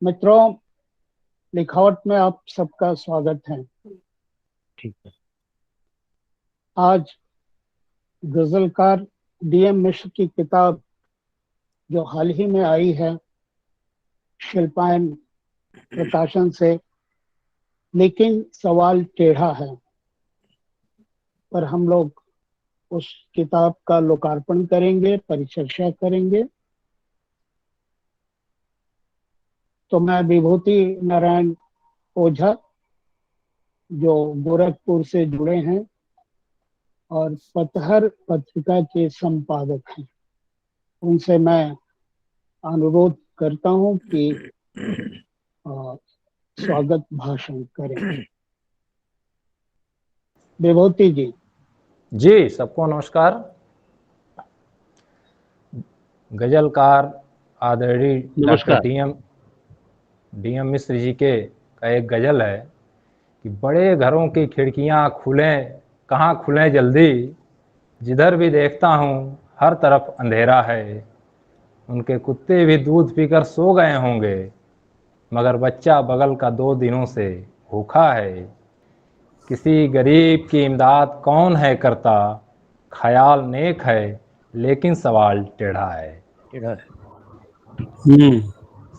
मित्रों, लिखावट में आप सबका स्वागत है। ठीक है। आज गजलकार डीएम मिश्र की किताब जो हाल ही में आई है शिल्पायन प्रकाशन से, लेकिन सवाल टेढ़ा है, पर हम लोग उस किताब का लोकार्पण करेंगे, परिचर्चा करेंगे। तो मैं विभूति नारायण ओझा, जो गोरखपुर से जुड़े हैं और पतहर पत्रिका के संपादक हैं, उनसे मैं अनुरोध करता हूं कि स्वागत भाषण करें। विभूति जी। जी, सबको नमस्कार। गजलकार आदरणीय डॉक्टर डीएम मिश्र जी का एक गजल है कि बड़े घरों की खिड़कियां खुलें, कहाँ खुलें जल्दी, जिधर भी देखता हूँ हर तरफ अंधेरा है। उनके कुत्ते भी दूध पीकर सो गए होंगे, मगर बच्चा बगल का 2 दिनों से भूखा है। किसी गरीब की इमदाद कौन है करता, ख्याल नेक है लेकिन सवाल टेढ़ा है।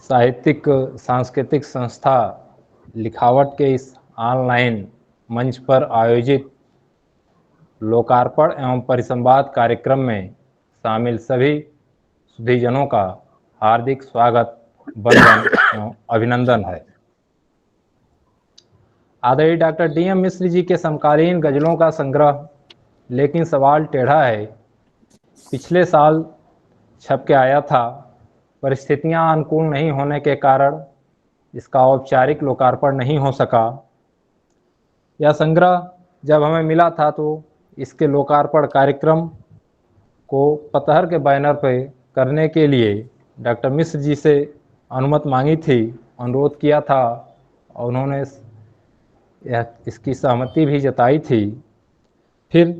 साहित्यिक सांस्कृतिक संस्था लिखावट के इस ऑनलाइन मंच पर आयोजित लोकार्पण एवं परिसंवाद कार्यक्रम में शामिल सभी सुधीजनों का हार्दिक स्वागत, वंदन एवं अभिनंदन है। आदरणीय डॉक्टर डीएम मिश्र जी के समकालीन गजलों का संग्रह लेकिन सवाल टेढ़ा है पिछले साल छप के आया था। परिस्थितियां अनुकूल नहीं होने के कारण इसका औपचारिक लोकार्पण नहीं हो सका। यह संग्रह जब हमें मिला था तो इसके लोकार्पण कार्यक्रम को पतहर के बैनर पर करने के लिए डॉक्टर मिश्र जी से अनुमति मांगी थी, अनुरोध किया था और उन्होंने इसकी सहमति भी जताई थी। फिर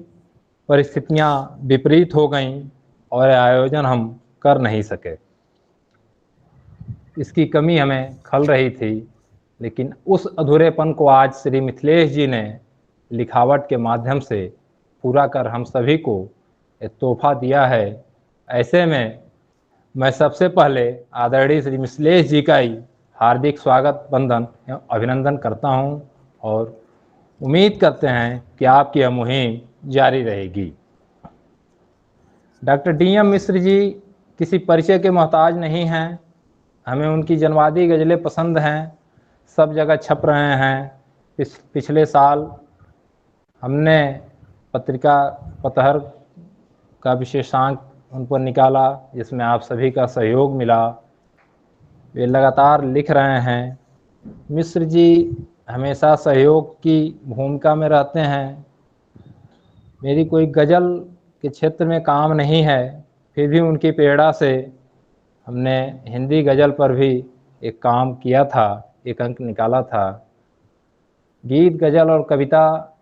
परिस्थितियां विपरीत हो गईं और आयोजन हम कर नहीं सके। इसकी कमी हमें खल रही थी, लेकिन उस अधूरेपन को आज श्री मिथिलेश जी ने लिखावट के माध्यम से पूरा कर हम सभी को एक तोहफा दिया है। ऐसे में मैं सबसे पहले आदरणीय श्री मिथिलेश जी का ही हार्दिक स्वागत, वंदन एवं अभिनंदन करता हूं और उम्मीद करते हैं कि आपकी यह मुहिम जारी रहेगी। डॉक्टर डीएम मिश्र जी किसी परिचय के मोहताज नहीं हैं। हमें उनकी जनवादी गज़लें पसंद हैं, सब जगह छप रहे हैं। पिछले साल हमने पत्रिका पतहर का विशेषांक उन पर निकाला, जिसमें आप सभी का सहयोग मिला। वे लगातार लिख रहे हैं। मिश्र जी हमेशा सहयोग की भूमिका में रहते हैं। मेरी कोई गज़ल के क्षेत्र में काम नहीं है, फिर भी उनकी प्रेरणा से हमने हिंदी गज़ल पर भी एक काम किया था, एक अंक निकाला था। गीत, गज़ल और कविता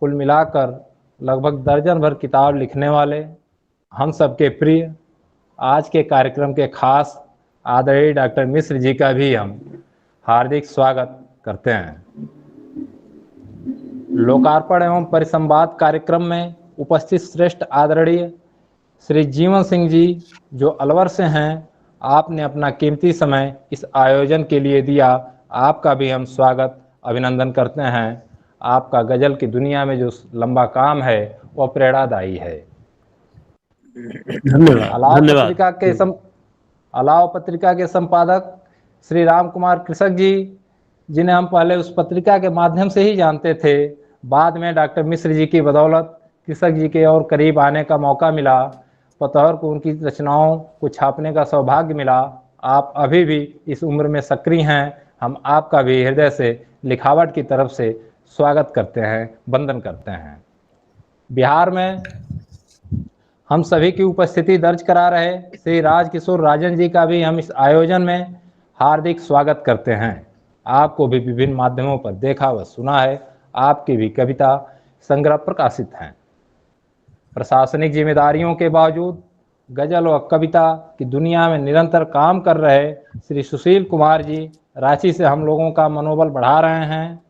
कुल मिलाकर लगभग दर्जन भर किताब लिखने वाले हम सबके प्रिय आज के कार्यक्रम के खास आदरणीय डॉक्टर मिश्र जी का भी हम हार्दिक स्वागत करते हैं। लोकार्पण एवं परिसंवाद कार्यक्रम में उपस्थित श्रेष्ठ आदरणीय श्री जीवन सिंह जी, जो अलवर से हैं, आपने अपना कीमती समय इस आयोजन के लिए दिया। आपका भी हम स्वागत, अभिनंदन करते हैं। आपका गजल की दुनिया में जो लंबा काम है वह प्रेरणादायी है। धन्यवाद। अलाव पत्रिका के संपादक श्री राम कुमार कृषक जी, जिन्हें हम पहले उस पत्रिका के माध्यम से ही जानते थे, बाद में डॉक्टर मिश्र जी की बदौलत कृषक जी के और करीब आने का मौका मिला। पतहर को उनकी रचनाओं को छापने का सौभाग्य मिला। आप अभी भी इस उम्र में सक्रिय हैं। हम आपका भी हृदय से लिखावट की तरफ से स्वागत करते हैं, वंदन करते हैं। बिहार में हम सभी की उपस्थिति दर्ज करा रहे श्री राजकिशोर राजन जी का भी हम इस आयोजन में हार्दिक स्वागत करते हैं। आपको भी विभिन्न माध्यमों पर देखा व सुना है। आपकी भी कविता संग्रह प्रकाशित हैं। प्रशासनिक जिम्मेदारियों के बावजूद गजल व कविता की दुनिया में निरंतर काम कर रहे श्री सुशील कुमार जी रांची से हम लोगों का मनोबल बढ़ा रहे हैं।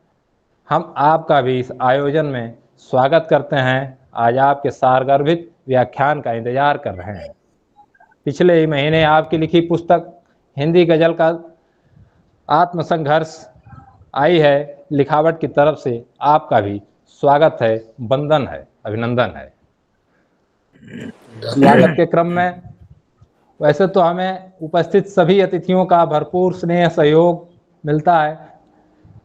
हम आपका भी इस आयोजन में स्वागत करते हैं। आज आपके सारगर्भित व्याख्यान का इंतजार कर रहे हैं। पिछले ही महीने आपकी लिखी पुस्तक हिंदी गजल का आत्मसंघर्ष आई है। लिखावट की तरफ से आपका भी स्वागत है, वंदन है, अभिनंदन है। स्वागत के क्रम में वैसे तो हमें उपस्थित सभी अतिथियों का भरपूर स्नेह सहयोग मिलता है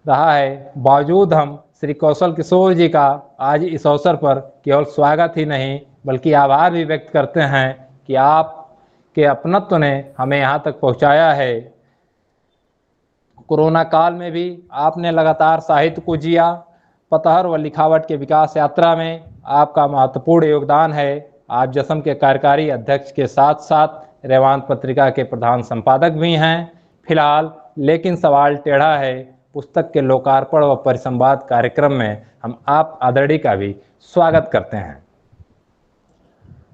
रहा है। बावजूद हम श्री कौशल किशोर जी का आज इस अवसर पर केवल स्वागत ही नहीं बल्कि आभार भी व्यक्त करते हैं कि आपके अपनत्व ने हमें यहाँ तक पहुँचाया है। कोरोना काल में भी आपने लगातार साहित्य को जिया। पतहर व लिखावट के विकास यात्रा में आपका महत्वपूर्ण योगदान है। आप जसम के कार्यकारी अध्यक्ष के साथ साथ रेवांत पत्रिका के प्रधान संपादक भी हैं। फिलहाल लेकिन सवाल टेढ़ा है पुस्तक के लोकार्पण व परिसंवाद कार्यक्रम में हम आप आदरणीय का भी स्वागत करते हैं।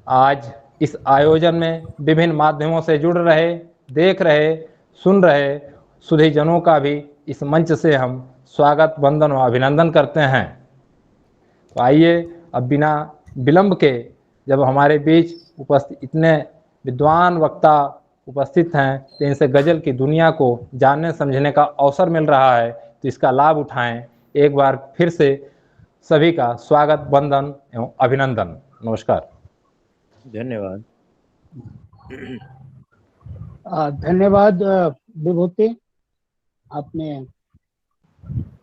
आज इस आयोजन में विभिन्न माध्यमों से जुड़ रहे, देख रहे, सुन रहे सुधीजनों का भी इस मंच से हम स्वागत, वंदन व अभिनंदन करते हैं। तो आइए अब बिना विलंब के, जब हमारे बीच उपस्थित इतने विद्वान वक्ता उपस्थित हैं तो इनसे गजल की दुनिया को जानने समझने का अवसर मिल रहा है, तो इसका लाभ उठाएं। एक बार फिर से सभी का स्वागत, वंदन एवं अभिनंदन। नमस्कार, धन्यवाद। धन्यवाद विभूति, आपने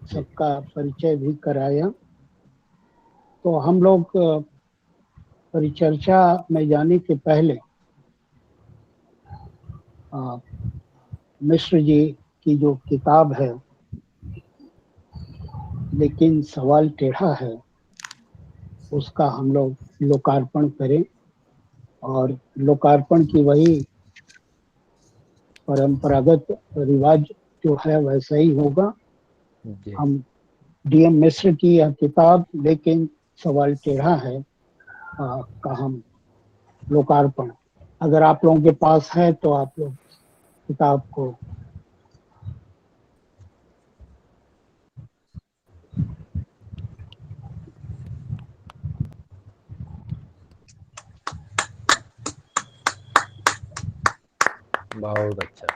सबका परिचय भी कराया। तो हम लोग परिचर्चा में जाने के पहले मिश्र जी की जो किताब है लेकिन सवाल टेढ़ा है, उसका हम लोग लोकार्पण करें। और लोकार्पण की वही परंपरागत रिवाज जो है वैसा ही होगा। हम डीएम मिश्र की यह किताब लेकिन सवाल टेढ़ा है का हम लोकार्पण, अगर आप लोगों के पास है तो आप लोग किताब को बहुत अच्छा,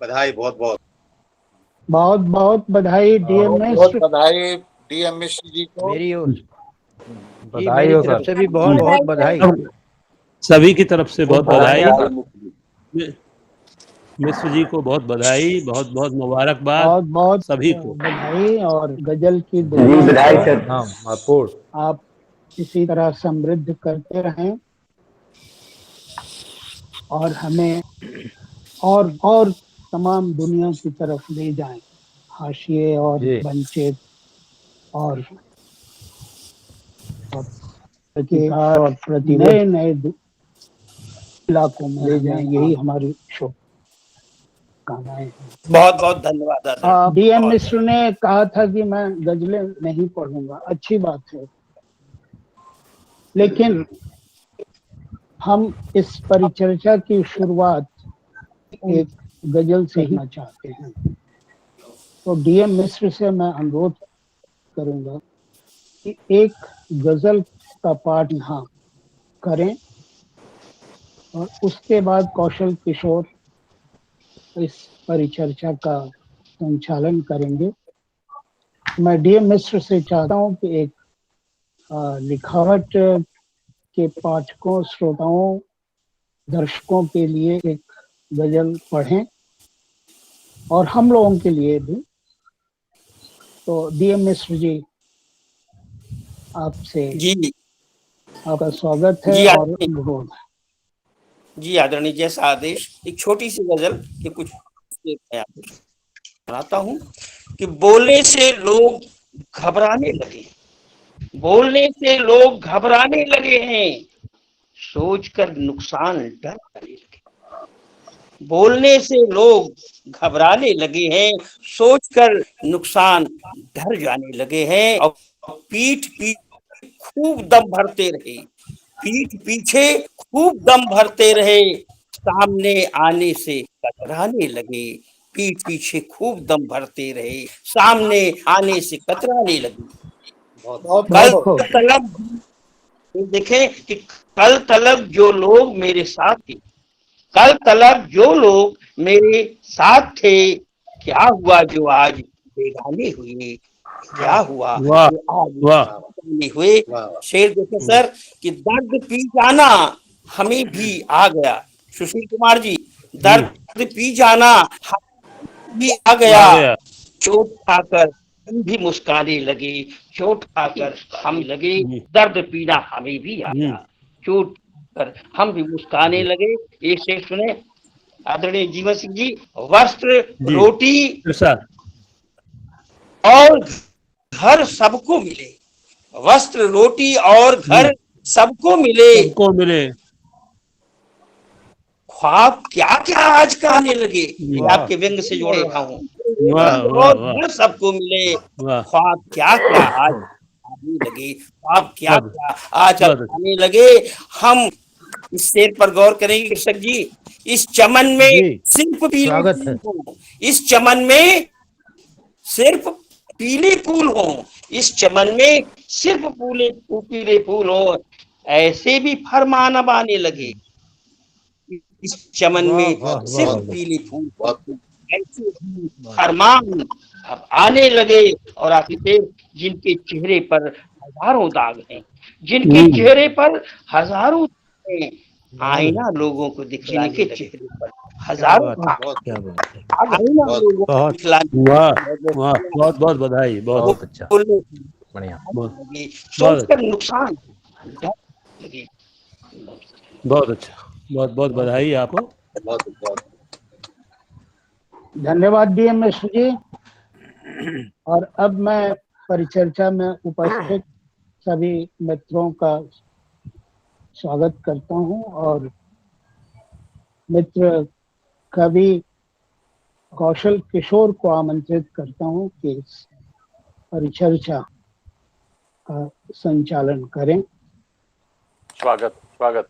बधाई, बहुत बहुत बहुत बहुत बधाई डीएम मिश्र, बधाई डीएम मिश्र जी को। मेरी ओर बधाई हो तरफ सर। से भी बहुत बहुत बधाई। सभी की तरफ से बहुत बधाई। बधाई। मिश्र जी को बहुत बधाई, बहुत बहुत मुबारकबाद बहुत बहुत सभी को। बधाई। और गजल की दुनिया महत्वपूर्ण आप इसी तरह समृद्ध करते रहें और हमें और तमाम दुनिया की तरफ ले जाएं, हाशिए और वंचित और प्रति नए नए इलाकों में ले जाएं। यही हमारी शुभकामनाएं हैं। बहुत बहुत धन्यवाद। डीएम मिश्र ने कहा था कि मैं गजलें नहीं पढ़ूंगा, अच्छी बात है, लेकिन हम इस परिचर्चा की शुरुआत एक गजल से ही चाहते हैं। तो डीएम मिश्र से मैं अनुरोध करूंगा कि एक गजल का पाठ यहाँ करें और उसके बाद कौशल किशोर इस परिचर्चा का संचालन करेंगे। मैं डीएम मिश्र से चाहता हूं कि एक लिखावट के पाठकों, श्रोताओं, दर्शकों के लिए एक गजल पढ़ें और हम लोगों के लिए भी। तो डीएम मिश्र जी, आपसे जी आपका स्वागत है जी, और अनुरोध है। जी आदरणीय, जैसा आदेश। एक छोटी सी गजल के कुछ सुनाता हूँ कि बोलने से लोग घबराने लगे, बोलने से लोग घबराने लगे हैं, सोचकर नुकसान डर जाने लगे। बोलने से लोग घबराने लगे हैं, सोचकर नुकसान डर जाने लगे हैं, और पीठ पीछे खूब दम भरते रहे, पीठ पीछे खूब दम भरते रहे, सामने आने से कतराने लगे। पीठ पीछे खूब दम भरते रहे, सामने आने से कतराने लगे। बहुत कल खूब। तलब देखें कि कल तलब जो लोग मेरे साथ थे, कल तलब जो लोग मेरे साथ थे, क्या हुआ जो आज बेगाने हुए, क्या हुआ वाह जो आज वाह बेगाने हुए। शेर देखो सर कि दर्द पी जाना हमें भी आ गया। सुशील कुमार जी, दर्द पी जाना हमें भी आ गया, आ गया। चोट खाकर हम भी मुस्काने लगे, चोट खाकर हम लगे, हम्म, दर्द पीना हमें भी आया, चोट खाकर हम भी मुस्काने लगे। एक शेर सुने आदरणीय जीवन सिंह जी। वस्त्र जी रोटी इरशाद। और घर सबको मिले, वस्त्र रोटी और घर सबको मिले, सबको मिले। ख्वाब क्या क्या आज का आने लगे। ये वाह आपके व्यंग से जोड़ रहा हूँ। वाह वाह और वाह घर सबको मिले, वाह। ख्वाब क्या क्या आज आने लगे, ख्वाब क्या बहुत क्या आज बहुत अच्छा। आने लगे। हम इस शेर पर गौर करेंगे कृषक जी। इस चमन में जी सिर्फ पीले स्वागत है। फूल हों, इस चमन में सिर्फ पीले फूल हों, इस चमन में सिर्फ पीले फूल हों, ऐसे भी फरमान अब आने लगे। इस चमन वाह में वाह सिर्फ वाह पीले फूल हों, ऐसे भी फरमान अब आने लगे। और आखिर जिनके चेहरे पर हजारों दाग हैं, जिनके चेहरे पर हजारों दाग हैं, आईना लोगों को दिखलाने के चेहरे पर क्या हजारों बात है, दाग क्या बात है। हैं, आईना लोगों को बहुत दिखलाने वाह के वाह, बहुत बहुत बधाई। बहुत बहुत अच्छा, बोलने बढ़िया। बहुत लगे, बहुत सोचकर नुकसान लगे। बहुत अच्छा। बहुत बहुत बधाई आपको। धन्यवाद डीएम मिश्र जी। और अब मैं परिचर्चा में उपस्थित सभी मित्रों का स्वागत करता हूं और मित्र कवि कौशल किशोर को आमंत्रित करता हूं कि इस परिचर्चा का संचालन करें। स्वागत स्वागत।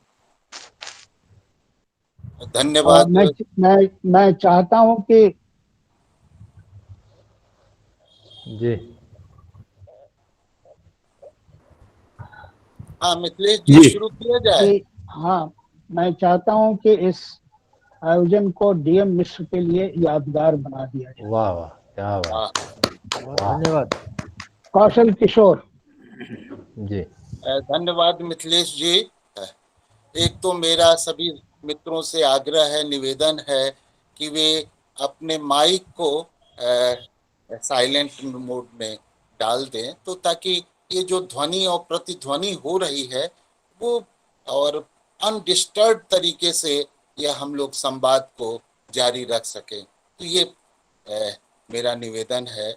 और धन्यवाद। मैं चाहता हूं कि जी हाँ मिथिलेश जी जी शुरू किया जाए। हाँ, मैं चाहता हूं कि इस आयोजन को डीएम मिश्र के लिए यादगार बना दिया जाए। वाह वाह, क्या बात। हाँ, बहुत धन्यवाद। कौशल किशोर। जी धन्यवाद मिथिलेश जी। एक तो मेरा सभी मित्रों से आग्रह है, निवेदन है कि वे अपने माइक को साइलेंट मोड में डाल दें, तो ताकि ये जो ध्वनि और प्रतिध्वनि हो रही है वो और अनडिस्टर्ब तरीके से यह हम लोग संवाद को जारी रख सकें। तो ये मेरा निवेदन है।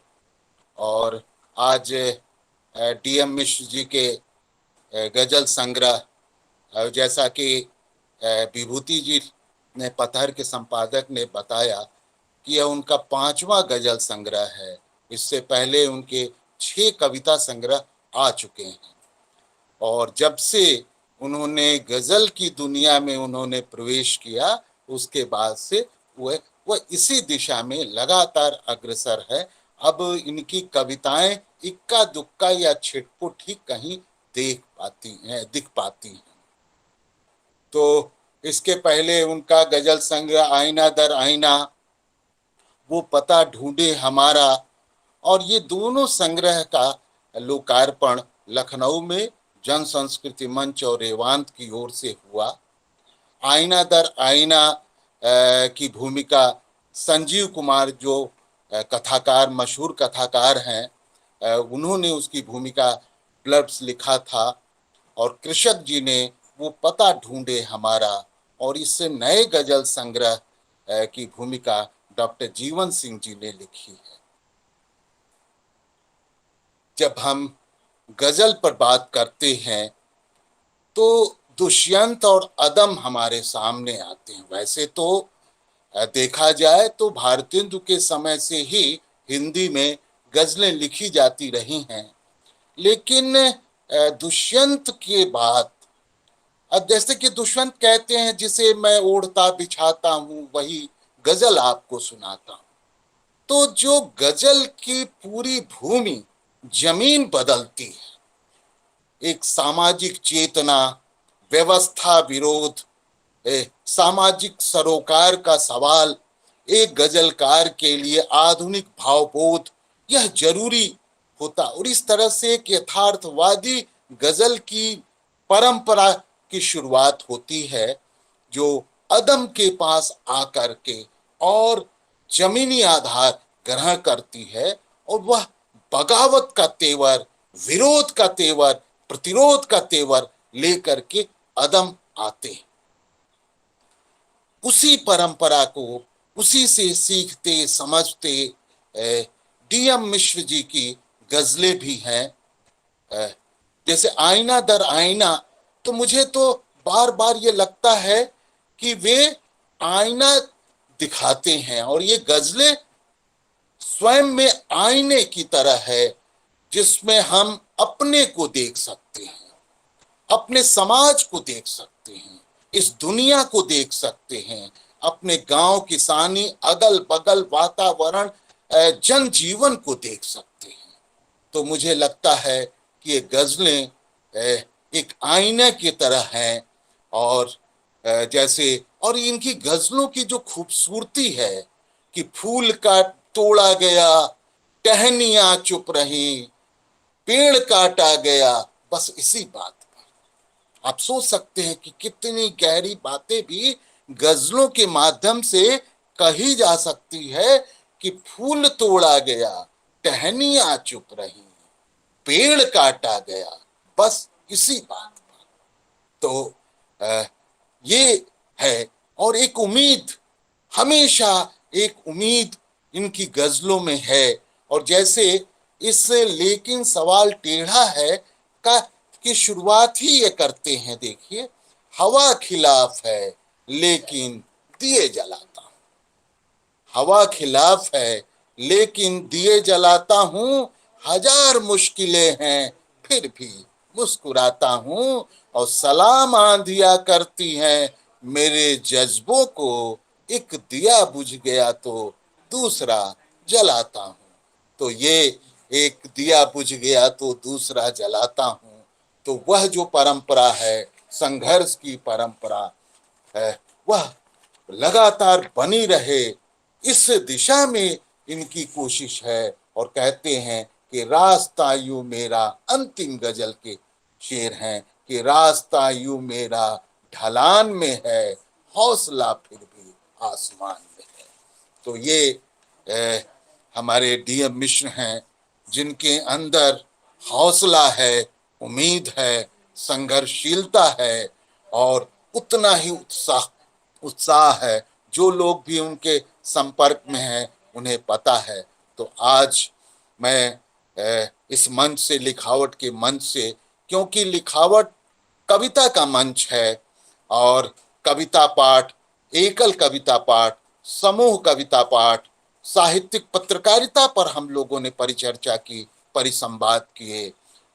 और आज डीएम मिश्र जी के गजल संग्रह, जैसा कि विभूति जी ने पतहर के संपादक ने बताया कि यह उनका 5वां गजल संग्रह है। इससे पहले उनके 6 कविता संग्रह आ चुके हैं और जब से उन्होंने गजल की दुनिया में उन्होंने प्रवेश किया उसके बाद से वह इसी दिशा में लगातार अग्रसर है। अब इनकी कविताएं इक्का दुक्का या छिटपुट ही कहीं दिख पाती हैं। तो इसके पहले उनका गजल संग्रह आईना दर आईना, वो पता ढूंढे हमारा, और ये दोनों संग्रह का लोकार्पण लखनऊ में जन संस्कृति मंच और रेवांत की ओर से हुआ। आईना दर आईना की भूमिका संजीव कुमार जो कथाकार, मशहूर कथाकार हैं, उन्होंने उसकी भूमिका ब्लर्ब्स लिखा था और कृषक जी ने वो पता ढूंढे हमारा, और इससे नए गजल संग्रह की भूमिका डॉक्टर जीवन सिंह जी ने लिखी है। जब हम गजल पर बात करते हैं तो दुष्यंत और अदम हमारे सामने आते हैं। वैसे तो देखा जाए तो भारतेंदु के समय से ही हिंदी में गजलें लिखी जाती रही हैं, लेकिन दुष्यंत के बाद, अब जैसे कि दुष्यंत कहते हैं, जिसे मैं ओढ़ता बिछाता हूं वही गजल आपको सुनाता हूं। तो जो गजल की पूरी भूमि जमीन बदलती है, एक सामाजिक चेतना, व्यवस्था विरोध, सामाजिक सरोकार का सवाल, एक गजलकार के लिए आधुनिक भावबोध, यह जरूरी होता। और इस तरह से एक यथार्थवादी गजल की परंपरा की शुरुआत होती है, जो अदम के पास आकर के और जमीनी आधार ग्रहण करती है, और वह बगावत का तेवर, विरोध का तेवर, प्रतिरोध का तेवर लेकर के अदम आते हैं। उसी परंपरा को, उसी से सीखते समझते डीएम मिश्र जी की गजलें भी हैं, जैसे आईना दर आईना। तो मुझे तो बार बार ये लगता है कि वे आईना दिखाते हैं, और ये गजलें स्वयं में आईने की तरह है, जिसमें हम अपने को देख सकते हैं, अपने समाज को देख सकते हैं, इस दुनिया को देख सकते हैं, अपने गांव किसानी, अगल बगल वातावरण, जनजीवन को देख सकते हैं। तो मुझे लगता है कि ये गजलें एक आईने की तरह हैं, और जैसे, और इनकी गजलों की जो खूबसूरती है कि फूल का तोड़ा गया, टहनियां चुप रही, पेड़ काटा गया, बस इसी बात पर आप सोच सकते हैं कि कितनी गहरी बातें भी गजलों के माध्यम से कही जा सकती है, कि फूल तोड़ा गया, टहनियां चुप रही, पेड़ काटा गया, बस इसी बात पर। तो ये है, और एक उम्मीद, हमेशा एक उम्मीद इनकी गजलों में है। और जैसे इस लेकिन सवाल टेढ़ा है का की शुरुआत ही ये करते हैं, देखिए, हवा खिलाफ है लेकिन दिए जलाता हूं, हवा खिलाफ है लेकिन दिए जलाता हूं, हजार मुश्किलें हैं फिर भी मुस्कुराता हूं, और सलाम आंधिया करती हैं मेरे जज्बों को, एक दिया बुझ गया तो दूसरा जलाता हूं। तो ये एक दिया बुझ गया तो दूसरा जलाता हूं, तो वह जो परंपरा है, संघर्ष की परंपरा है, वह लगातार बनी रहे, इस दिशा में इनकी कोशिश है। और कहते हैं कि रास्ता यूं मेरा, अंतिम गजल के शेर हैं कि रास्ता यूं मेरा ढलान में है, हौसला फिर भी आसमान में है। तो ये हमारे डीएम मिश्र हैं, जिनके अंदर हौसला है, उम्मीद है, संघर्षशीलता है, और उतना ही उत्साह है। जो लोग भी उनके संपर्क में हैं उन्हें पता है। तो आज मैं इस मंच से, लिखावट के मंच से, क्योंकि लिखावट कविता का मंच है, और कविता पाठ, एकल कविता पाठ, समूह कविता पाठ, साहित्यिक पत्रकारिता पर हम लोगों ने परिचर्चा की, परिसंवाद किए,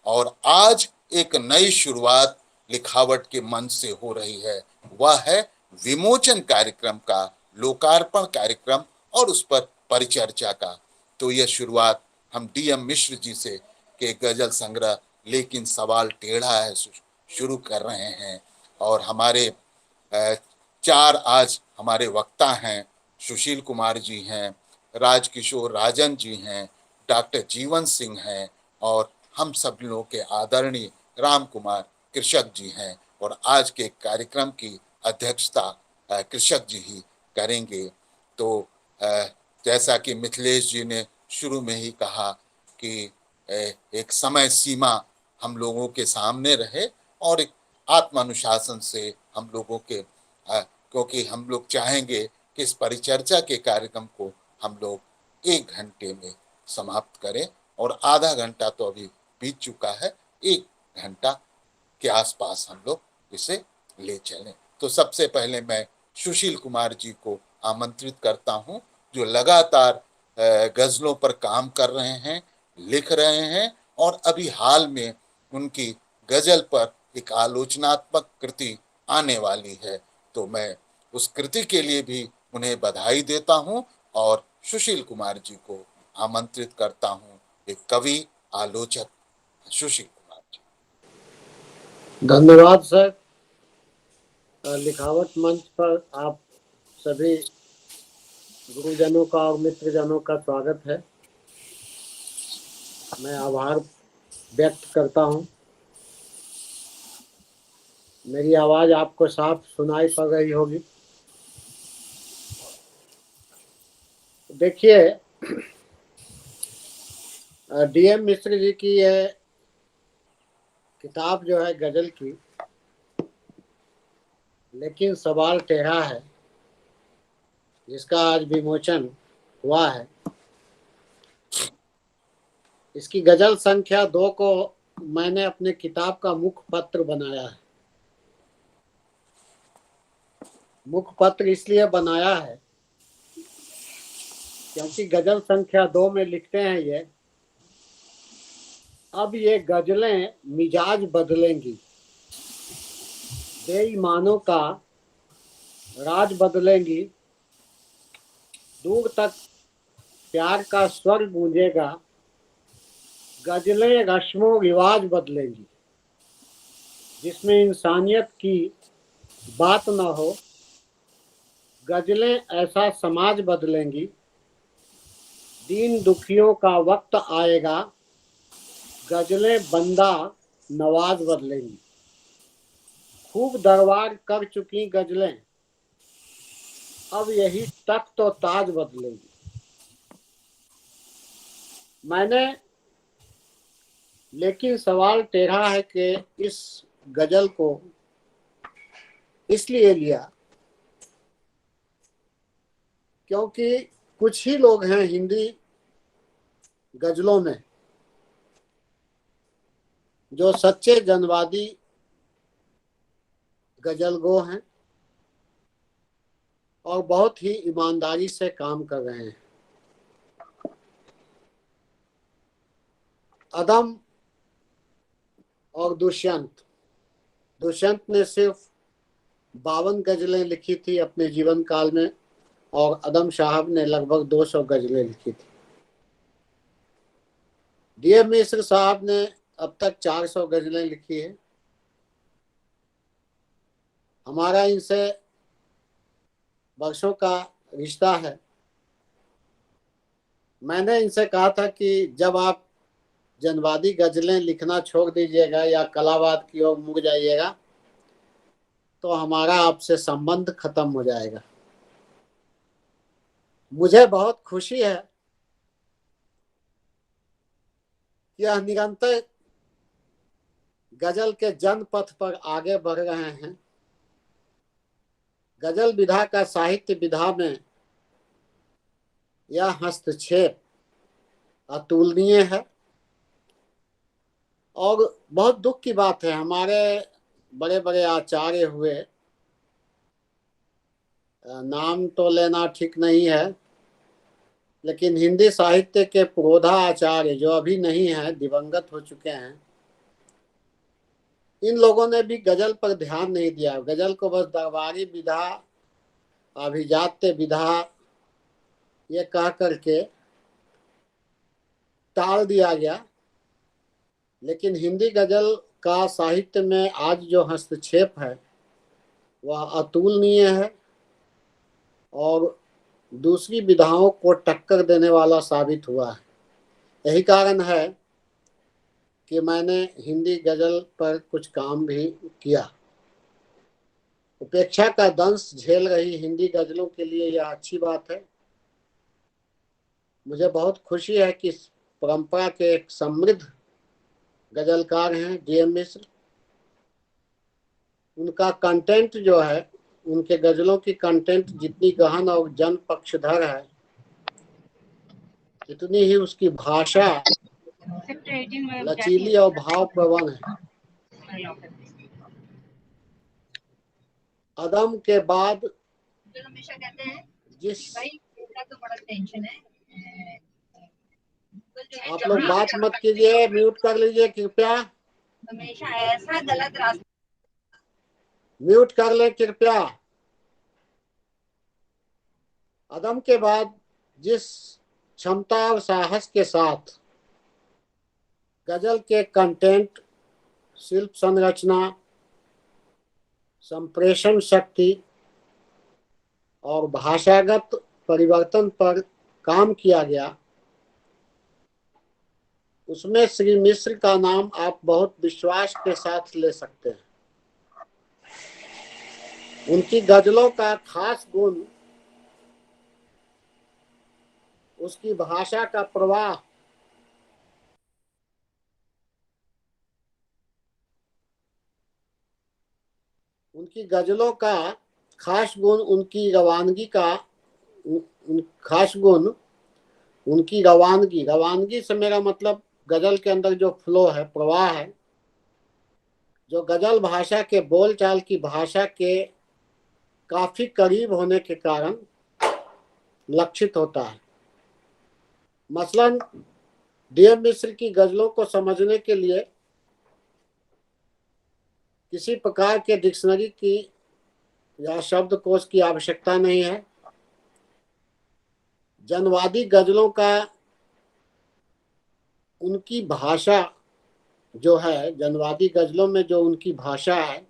और आज एक नई शुरुआत लिखावट के मंच से हो रही है। वह है विमोचन कार्यक्रम का, लोकार्पण कार्यक्रम, और उस पर परिचर्चा का। तो यह शुरुआत हम डीएम मिश्र जी से के गजल संग्रह लेकिन सवाल टेढ़ा है शुरू कर रहे हैं। और हमारे चार आज हमारे वक्ता हैं, सुशील कुमार जी हैं, राजकिशोर राजन जी हैं, डॉक्टर जीवन सिंह हैं, और हम सब लोगों के आदरणीय राम कुमार कृषक जी हैं। और आज के कार्यक्रम की अध्यक्षता कृषक जी ही करेंगे। तो जैसा कि मिथिलेश जी ने शुरू में ही कहा कि एक समय सीमा हम लोगों के सामने रहे, और एक आत्मानुशासन से हम लोगों के, क्योंकि हम लोग चाहेंगे कि इस परिचर्चा के कार्यक्रम को हम लोग 1 घंटे में समाप्त करें, और आधा घंटा तो अभी बीत चुका है, 1 घंटा के आसपास हम लोग इसे ले चलें। तो सबसे पहले मैं सुशील कुमार जी को आमंत्रित करता हूं, जो लगातार गजलों पर काम कर रहे हैं, लिख रहे हैं, और अभी हाल में उनकी गजल पर एक आलोचनात्मक कृति आने वाली है। तो मैं उस कृति के लिए भी उन्हें बधाई देता हूं और सुशील कुमार जी को आमंत्रित करता हूं, एक कवि आलोचक सुशील कुमार जी। धन्यवाद सर। लिखावट मंच पर आप सभी गुरुजनों का और मित्रजनों का स्वागत है। मैं आभार व्यक्त करता हूं। मेरी आवाज आपको साफ सुनाई पड़ रही होगी। देखिए, डीएम मिश्र जी की यह किताब जो है गजल की, लेकिन सवाल टेढ़ा है, जिसका आज विमोचन हुआ है। इसकी गजल संख्या 2 को मैंने अपने किताब का मुख्य पत्र बनाया है। मुख्य पत्र इसलिए बनाया है क्योंकि गजल संख्या 2 में लिखते हैं ये, अब ये गजलें मिजाज बदलेंगी, बेईमानों का राज बदलेंगी, दूर तक प्यार का स्वर गूंजेगा, गजलें रस्मों रिवाज बदलेंगी, जिसमें इंसानियत की बात न हो, गजलें ऐसा समाज बदलेंगी, दीन दुखियों का वक्त आएगा, गजलें बंदा नवाज बदलेंगी। खूब दरबार कर चुकी गजलें, अब यही तख्त तो ताज बदलेंगी। मैंने लेकिन सवाल टेढ़ा है कि इस गजल को इसलिए लिया क्योंकि कुछ ही लोग हैं हिंदी गजलों में जो सच्चे जनवादी गजलगो हैं और बहुत ही ईमानदारी से काम कर रहे हैं। अदम और दुष्यंत ने सिर्फ 52 गजलें लिखी थी अपने जीवन काल में, और अदम साहब ने लगभग 200 गजलें लिखी थी। डीएम मिश्र साहब ने अब तक 400 गजलें लिखी है। हमारा इनसे वर्षों का रिश्ता है। मैंने इनसे कहा था कि जब आप जनवादी गजलें लिखना छोड़ दीजिएगा या कलावाद की ओर मुड़ जाइएगा तो हमारा आपसे संबंध खत्म हो जाएगा। मुझे बहुत खुशी है कि यह निरंतर गजल के जनपथ पर आगे बढ़ रहे हैं। गजल विधा का साहित्य विधा में यह हस्तक्षेप अतुलनीय है और बहुत दुख की बात है। हमारे बड़े बड़े आचार्य हुए, नाम तो लेना ठीक नहीं है, लेकिन हिंदी साहित्य के पुरोधा आचार्य जो अभी नहीं है, दिवंगत हो चुके हैं, इन लोगों ने भी गजल पर ध्यान नहीं दिया। गजल को बस दरबारी विधा, अभिजात्य विधा ये कह करके टाल दिया गया। लेकिन हिंदी गजल का साहित्य में आज जो हस्तक्षेप है वह अतुलनीय है और दूसरी विधाओं को टक्कर देने वाला साबित हुआ है। यही कारण है कि मैंने हिंदी गजल पर कुछ काम भी किया। उपेक्षा का दंश झेल रही हिंदी गजलों के लिए यह अच्छी बात है। मुझे बहुत खुशी है कि इस परंपरा के एक समृद्ध गजलकार हैं डीएम मिश्र। उनका कंटेंट जो है, उनके गजलों की कंटेंट जितनी गहन और जन पक्षधर है, इतनी ही उसकी भाषा लचीली और भावप्रवण है। अदम के बाद जिस आप लोग बात मत कीजिए, म्यूट कर लीजिए कृपया। हमेशा ऐसा गलत रास्ता। म्यूट कर ले कृपया। अदम के बाद जिस क्षमता और साहस के साथ गजल के कंटेंट, शिल्प संरचना, संप्रेषण शक्ति और भाषागत परिवर्तन पर काम किया गया, उसमें श्री मिश्र का नाम आप बहुत विश्वास के साथ ले सकते हैं। उनकी गजलों का खास गुण उसकी भाषा का प्रवाह, उनकी गजलों का खास गुण उनकी रवानगी का खास गुण उनकी रवानगी। रवानगी से मेरा मतलब गजल के अंदर जो फ्लो है, प्रवाह है, जो गजल भाषा के बोलचाल की भाषा के काफी करीब होने के कारण लक्षित होता है। मसलन डीएम मिश्र की गजलों को समझने के लिए किसी प्रकार के डिक्शनरी की या शब्दकोश की आवश्यकता नहीं है। जनवादी गजलों का उनकी भाषा जो है, जनवादी गजलों में जो उनकी भाषा है,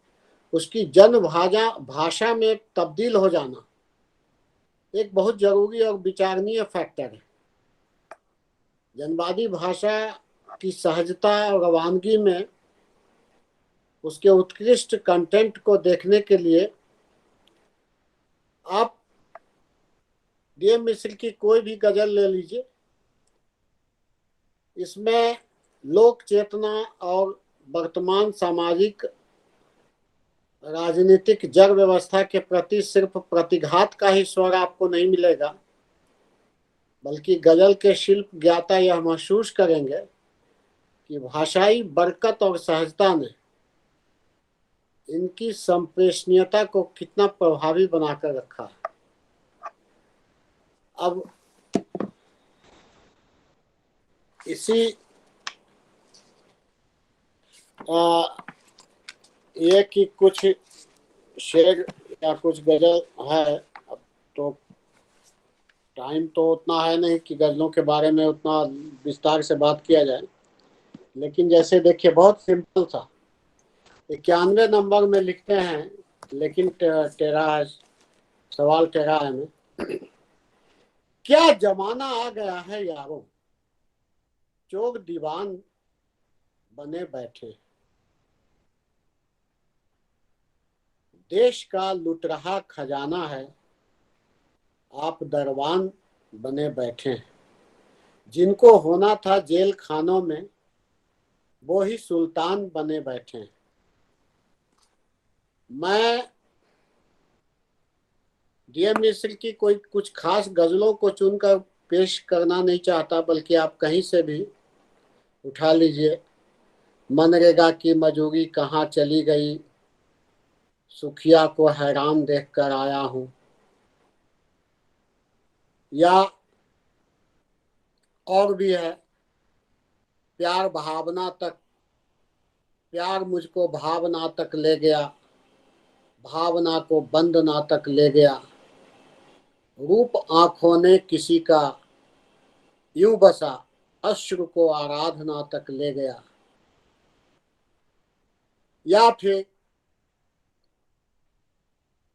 उसकी जन भाषा में तब्दील हो जाना एक बहुत जरूरी और विचारणीय फैक्टर है। जनवादी भाषा की सहजता और रवानगी में उसके उत्कृष्ट कंटेंट को देखने के लिए आप डीएम मिश्र की कोई भी गजल ले लीजिए, इसमें लोक चेतना और वर्तमान सामाजिक राजनीतिक जड़ व्यवस्था के प्रति सिर्फ प्रतिघात का ही स्वर आपको नहीं मिलेगा, बल्कि गजल के शिल्प ज्ञाता यह महसूस करेंगे कि भाषाई बरकत और सहजता ने इनकी संप्रेषणीयता को कितना प्रभावी बनाकर रखा है। अब इसी ये कि कुछ शेर या कुछ गजल है। अब तो टाइम तो उतना है नहीं कि गजलों के बारे में उतना विस्तार से बात किया जाए, लेकिन जैसे देखिए बहुत सिंपल सा 91 नंबर में लिखते हैं, लेकिन टेरा है, सवाल टेरा है में, क्या जमाना आ गया है यारों, चोर दीवान बने बैठे, देश का लुट रहा खजाना है, आप दरबान बने बैठे हैं, जिनको होना था जेल खानों में वो ही सुल्तान बने बैठे हैं। मैं डीएम मिश्र की कोई कुछ खास गजलों को चुनकर पेश करना नहीं चाहता, बल्कि आप कहीं से भी उठा लीजिए। मनरेगा की मजूरी कहाँ चली गई, सुखिया को हैरान देखकर आया हूं, या और भी है, प्यार भावना तक, प्यार मुझको भावना तक ले गया, भावना को बंदना तक ले गया, रूप आंखों ने किसी का यूं बसा, अश्रु को आराधना तक ले गया। या फिर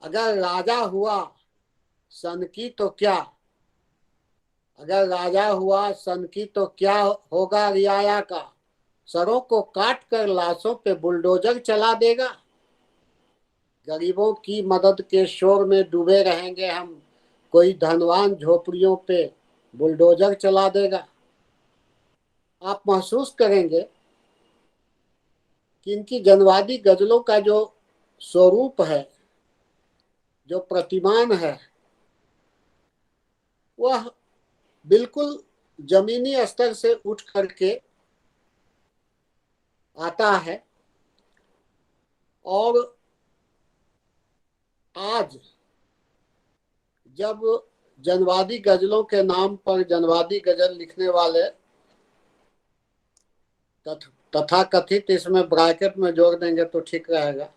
अगर राजा हुआ सन की तो क्या, अगर राजा हुआ सन की तो क्या होगा रियाया का, सरों को काट कर लाशों पे बुलडोजर चला देगा, गरीबों की मदद के शोर में डूबे रहेंगे हम, कोई धनवान झोपड़ियों पे बुलडोजर चला देगा। आप महसूस करेंगे कि इनकी जनवादी गजलों का जो स्वरूप है, जो प्रतिमान है, वह बिल्कुल जमीनी स्तर से उठ करके आता है। और आज जब जनवादी गजलों के नाम पर जनवादी गजल लिखने वाले तथाकथित इसमें ब्रैकेट में जोड़ देंगे तो ठीक रहेगा,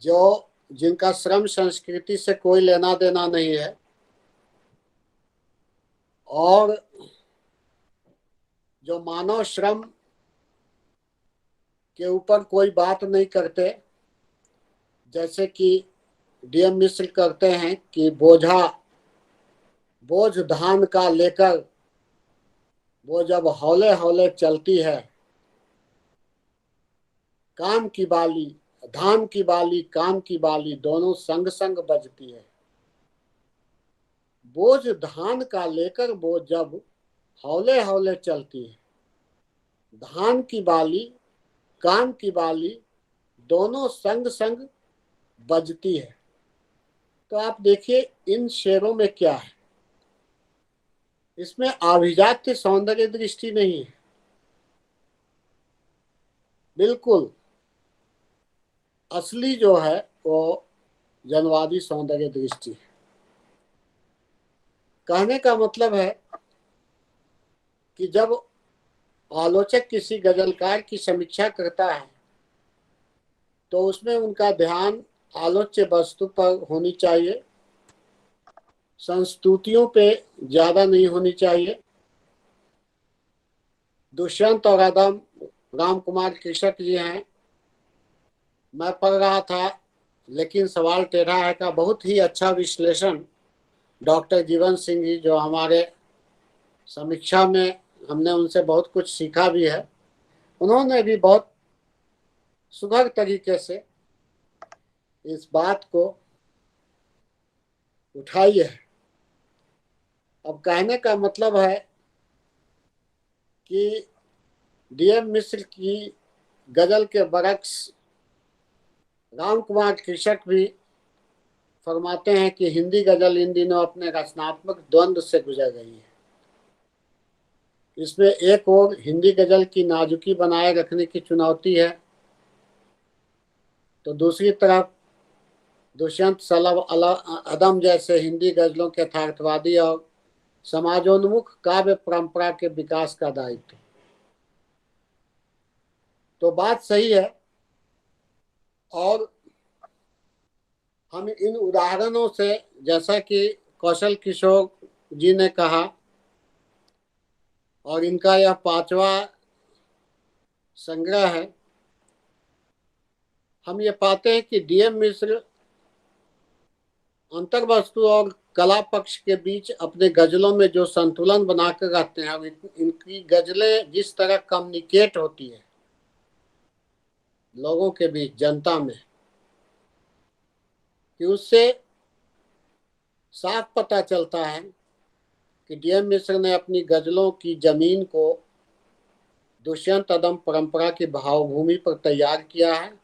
जो जिनका श्रम संस्कृति से कोई लेना देना नहीं है और जो मानव श्रम के ऊपर कोई बात नहीं करते, जैसे कि डीएम मिश्र करते हैं कि बोझ धान का लेकर वो जब हौले हौले चलती है, कान की बाली धान की बाली कान की बाली दोनों संग संग बजती है। बोझ धान का लेकर वो जब हौले हौले चलती है, धान की बाली कान की बाली दोनों संग संग बजती है। तो आप देखिए इन शेरों में क्या है, इसमें अभिजात्य सौंदर्य दृष्टि नहीं है, बिल्कुल असली जो है वो जनवादी सौंदर्य दृष्टि है। कहने का मतलब है कि जब आलोचक किसी गजलकार की समीक्षा करता है तो उसमें उनका ध्यान आलोच्य वस्तु पर होनी चाहिए, संस्तुतियों पे ज्यादा नहीं होनी चाहिए। दुष्यंत और अदम राम कुमार कृषक जी हैं, मैं पढ़ रहा था लेकिन सवाल टेढ़ा है का बहुत ही अच्छा विश्लेषण डॉक्टर जीवन सिंह जी, जो हमारे समीक्षा में हमने उनसे बहुत कुछ सीखा भी है, उन्होंने भी बहुत सुघड़ तरीके से इस बात को उठाई है। अब कहने का मतलब है कि डीएम मिश्र की गजल के बरक्स राम कुमार कृषक भी फरमाते हैं कि हिंदी गजल इन दिनों अपने रचनात्मक द्वंद्व से गुजर रही है। इसमें एक ओर हिंदी गजल की नाजुकी बनाए रखने की चुनौती है, तो दूसरी तरफ दुष्यंत सलब अदम जैसे हिंदी गजलों के यथार्थवादी और समाजोन्मुख काव्य परंपरा के विकास का दायित्व। तो बात सही है और हम इन उदाहरणों से, जैसा कि कौशल किशोर जी ने कहा और इनका यह 5वां संग्रह है, हम ये पाते हैं कि डीएम मिश्र अंतर्वस्तु और कला पक्ष के बीच अपने गजलों में जो संतुलन बनाकर रखते हैं और इनकी गजलें जिस तरह कम्युनिकेट होती है लोगों के बीच, जनता में, कि उससे साफ पता चलता है कि डीएम मिश्र ने अपनी गजलों की जमीन को दुष्यंत अदम परंपरा की भावभूमि पर तैयार किया है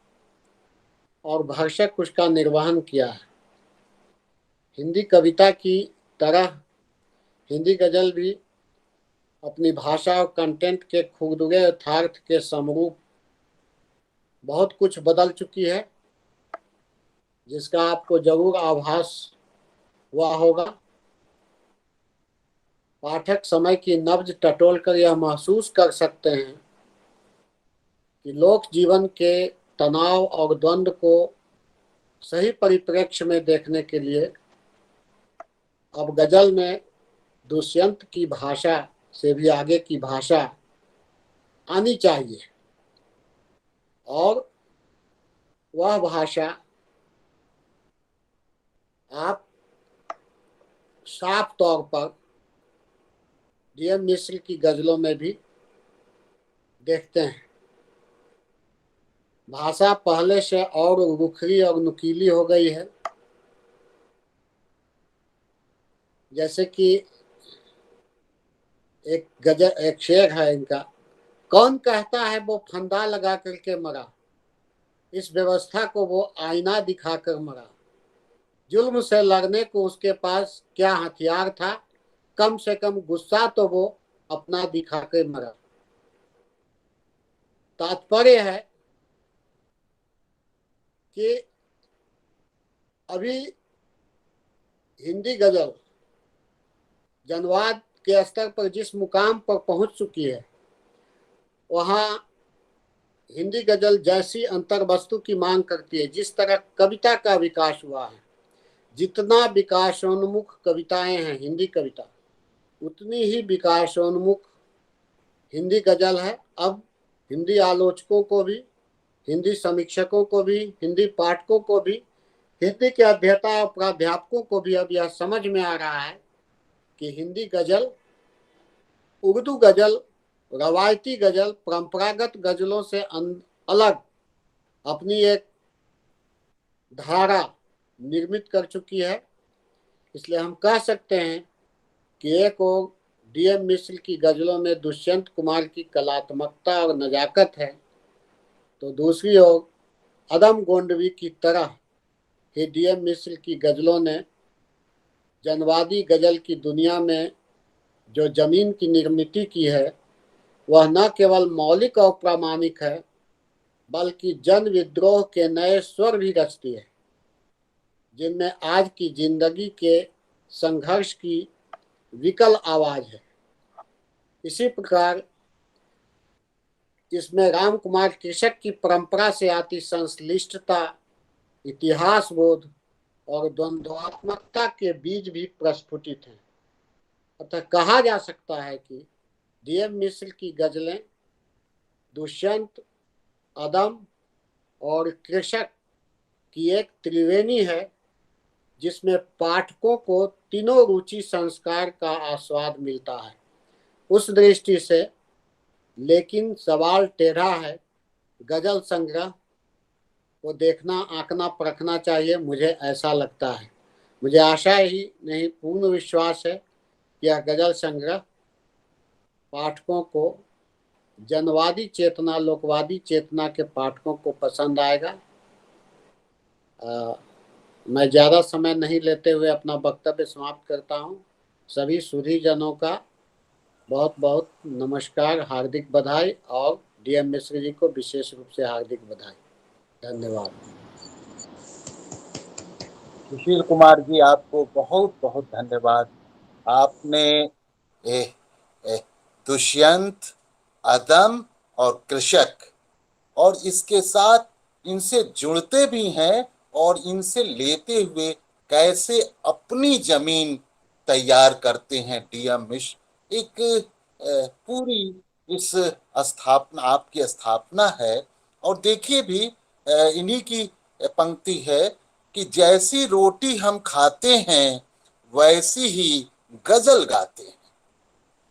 और भरसक उसका निर्वहन किया है। हिंदी कविता की तरह हिंदी गजल भी अपनी भाषा और कंटेंट के खुरदुरे यथार्थ के समरूप बहुत कुछ बदल चुकी है, जिसका आपको जरूर आभास हुआ होगा। पाठक समय की नब्ज टटोल कर यह महसूस कर सकते हैं कि लोक जीवन के तनाव और द्वंद्व को सही परिप्रेक्ष्य में देखने के लिए अब गजल में दुष्यंत की भाषा से भी आगे की भाषा आनी चाहिए और वह भाषा आप साफ तौर पर डीएम मिश्र की गजलों में भी देखते हैं। भाषा पहले से और रुखरी और नुकीली हो गई है। जैसे कि एक शेर है इनका, कौन कहता है वो फंदा लगा करके मरा, इस व्यवस्था को वो आईना दिखाकर मरा, जुल्म से लड़ने को उसके पास क्या हथियार था, कम से कम गुस्सा तो वो अपना दिखाकर मरा। तात्पर्य है कि अभी हिंदी गजल जनवाद के स्तर पर जिस मुकाम पर पहुंच चुकी है, वहाँ हिंदी गजल जैसी अंतर्वस्तु की मांग करती है। जिस तरह कविता का विकास हुआ है, जितना विकासोन्मुख कविताएं हैं हिंदी कविता, उतनी ही विकासोन्मुख हिंदी गजल है। अब हिंदी आलोचकों को भी, हिंदी समीक्षकों को भी, हिंदी पाठकों को भी, हिंदी के अध्येता और प्राध्यापकों को भी अब यह समझ में आ रहा है कि हिंदी गजल, उर्दू गजल, रवायती गजल, परंपरागत गजलों से अलग अपनी एक धारा निर्मित कर चुकी है। इसलिए हम कह सकते हैं कि एक ओर डीएम मिश्र की गजलों में दुष्यंत कुमार की कलात्मकता और नजाकत है, तो दूसरी ओर अदम गोंडवी की तरह ही डीएम मिश्र की गजलों ने जनवादी गजल की दुनिया में जो जमीन की निर्मित की है, वह न केवल मौलिक और प्रामाणिक है, बल्कि जन विद्रोह के नए स्वर भी रचती है, जिनमें आज की जिंदगी के संघर्ष की विकल आवाज है। इसी प्रकार इसमें राम कुमार कृषक की परंपरा से आती संश्लिष्टता, इतिहास बोध और द्वंद्वात्मकता के बीज भी प्रस्फुटित हैं। अतः कहा जा सकता है कि डीएम मिश्र की गजलें दुष्यंत, अदम और कृषक की एक त्रिवेणी है, जिसमें पाठकों को तीनों रुचि संस्कार का आस्वाद मिलता है। उस दृष्टि से लेकिन सवाल टेढ़ा है, गजल संग्रह को देखना, आंकना, परखना चाहिए, मुझे ऐसा लगता है। मुझे आशा ही नहीं, पूर्ण विश्वास है कि यह गजल संग्रह पाठकों को, जनवादी चेतना, लोकवादी चेतना के पाठकों को पसंद आएगा। मैं ज़्यादा समय नहीं लेते हुए अपना वक्तव्य समाप्त करता हूँ। सभी सुधीजनों का बहुत बहुत नमस्कार, हार्दिक बधाई, और डीएम मिश्र जी को विशेष रूप से हार्दिक बधाई। धन्यवाद। सुशील कुमार जी, आपको बहुत बहुत धन्यवाद। आपने दुष्यंत, अदम और कृषक, और इसके साथ इनसे जुड़ते भी हैं और इनसे लेते हुए कैसे अपनी जमीन तैयार करते हैं डीएम मिश्र, एक पूरी इस स्थापना, आपकी स्थापना है। और देखिए भी इन्हीं की पंक्ति है कि जैसी रोटी हम खाते हैं वैसी ही गजल गाते हैं,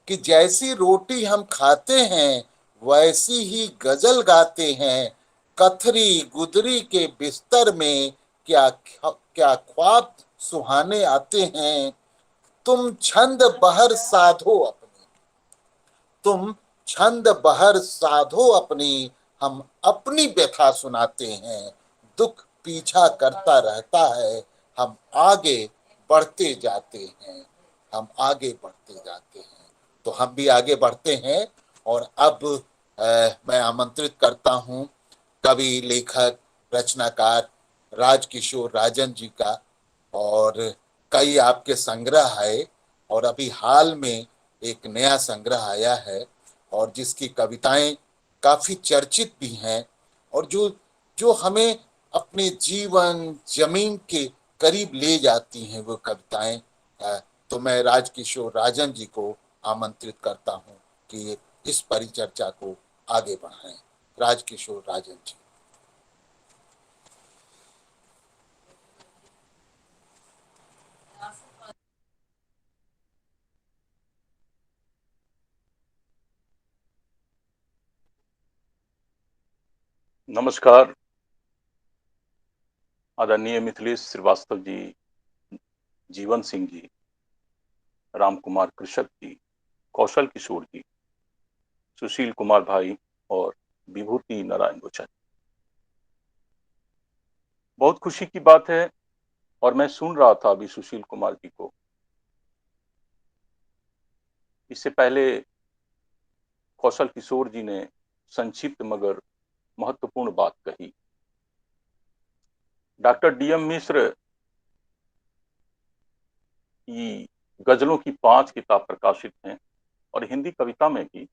कि जैसी रोटी हम खाते हैं वैसी ही गजल गाते हैं, कथरी गुदरी के बिस्तर में क्या क्या ख्वाब सुहाने आते हैं। तुम छंद बहर साधो अपनी, तुम छंद बहर साधो अपनी, हम अपनी व्यथा सुनाते हैं। दुख पीछा करता रहता है, हम आगे बढ़ते जाते हैं, हम आगे बढ़ते जाते हैं। तो हम भी आगे बढ़ते हैं। और अब मैं आमंत्रित करता हूं कवि, लेखक, रचनाकार राजकिशोर राजन जी का। और कई आपके संग्रह है, और अभी हाल में एक नया संग्रह आया है, और जिसकी कविताएं काफी चर्चित भी हैं, और जो जो हमें अपने जीवन, जमीन के करीब ले जाती हैं वो कविताएं। तो मैं राजकिशोर राजन जी को आमंत्रित करता हूं कि इस परिचर्चा को आगे बढ़ाएं। राजकिशोर राजन जी। नमस्कार। आदरणीय मिथिलेश श्रीवास्तव जी, जीवन सिंह जी, राम कुमार कृषक जी, कौशल किशोर जी, सुशील कुमार भाई और विभूति नारायण गोचा। बहुत खुशी की बात है, और मैं सुन रहा था अभी सुशील कुमार जी को। इससे पहले कौशल किशोर जी ने संक्षिप्त मगर महत्वपूर्ण बात कही। डॉक्टर डीएम मिश्र की गजलों की 5 किताब प्रकाशित हैं और हिंदी कविता में भी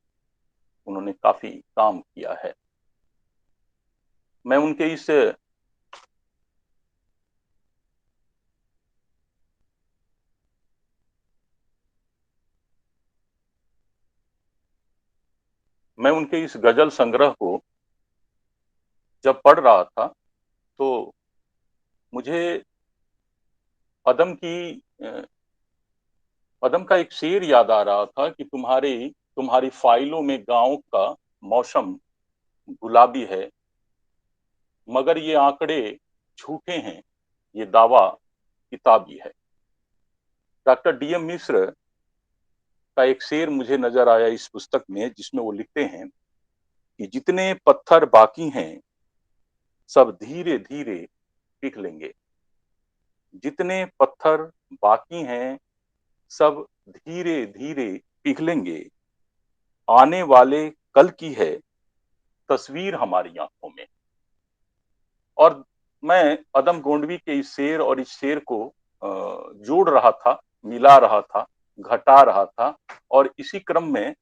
उन्होंने काफी काम किया है। मैं उनके इस गजल संग्रह को जब पढ़ रहा था तो मुझे पदम का एक शेर याद आ रहा था कि तुम्हारी फाइलों में गांव का मौसम गुलाबी है, मगर ये आंकड़े झूठे हैं, ये दावा किताबी है। डॉक्टर डीएम मिश्र का एक शेर मुझे नजर आया इस पुस्तक में, जिसमें वो लिखते हैं कि जितने पत्थर बाकी हैं सब धीरे धीरे पिघलेंगे, जितने पत्थर बाकी हैं सब धीरे धीरे पिघलेंगे, आने वाले कल की है तस्वीर हमारी आंखों में। और मैं अदम गोंडवी के इस शेर और इस शेर को जोड़ रहा था, मिला रहा था, घटा रहा था और इसी क्रम में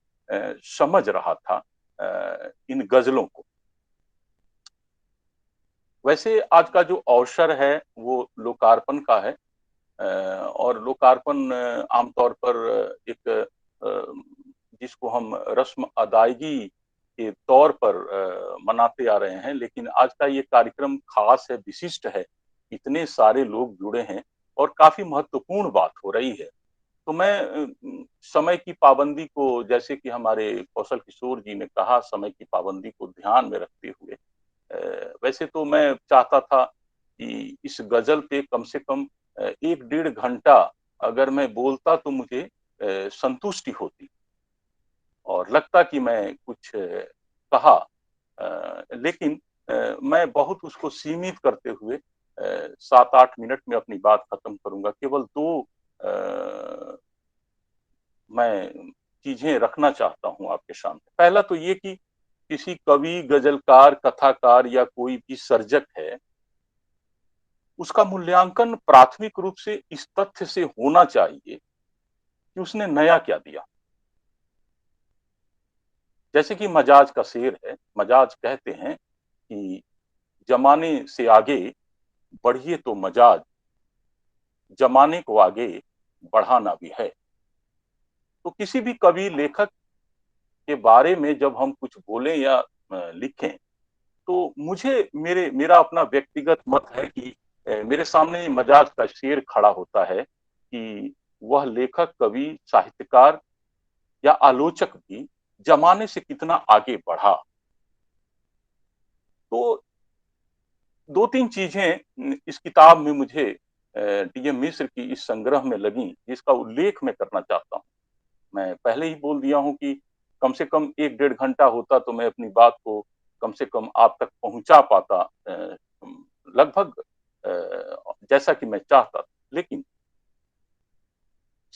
समझ रहा था इन गजलों को। वैसे आज का जो अवसर है वो लोकार्पण का है और लोकार्पण आमतौर पर एक जिसको हम रस्म अदायगी के तौर पर मनाते आ रहे हैं, लेकिन आज का ये कार्यक्रम खास है, विशिष्ट है, इतने सारे लोग जुड़े हैं और काफी महत्वपूर्ण बात हो रही है। तो मैं समय की पाबंदी को, जैसे कि हमारे कौशल किशोर जी ने कहा, समय की पाबंदी को ध्यान में रखते हुए वैसे तो मैं चाहता था कि इस गजल पे कम से कम 1-1.5 घंटा अगर मैं बोलता तो मुझे संतुष्टि होती और लगता कि मैं कुछ कहा, लेकिन मैं बहुत उसको सीमित करते हुए 7-8 मिनट में अपनी बात खत्म करूंगा। केवल 2 मैं चीजें रखना चाहता हूं आपके सामने। पहला तो ये कि किसी कवि, गजलकार, कथाकार या कोई भी सर्जक है, उसका मूल्यांकन प्राथमिक रूप से इस तथ्य से होना चाहिए कि उसने नया क्या दिया। जैसे कि मजाज का शेर है, मजाज कहते हैं कि जमाने से आगे बढ़िए तो मजाज, जमाने को आगे बढ़ाना भी है। तो किसी भी कवि, लेखक के बारे में जब हम कुछ बोलें या लिखें, तो मेरा अपना व्यक्तिगत मत है कि मेरे सामने मजाज का शेर खड़ा होता है कि वह लेखक, कवि, साहित्यकार या आलोचक भी जमाने से कितना आगे बढ़ा। तो 2-3 चीजें इस किताब में मुझे डीएम मिश्र की इस संग्रह में लगी, जिसका उल्लेख मैं करना चाहता हूँ। मैं पहले ही बोल दिया हूं कि कम से कम 1-1.5 घंटा होता तो मैं अपनी बात को कम से कम आप तक पहुंचा पाता, लगभग जैसा कि मैं चाहता था। लेकिन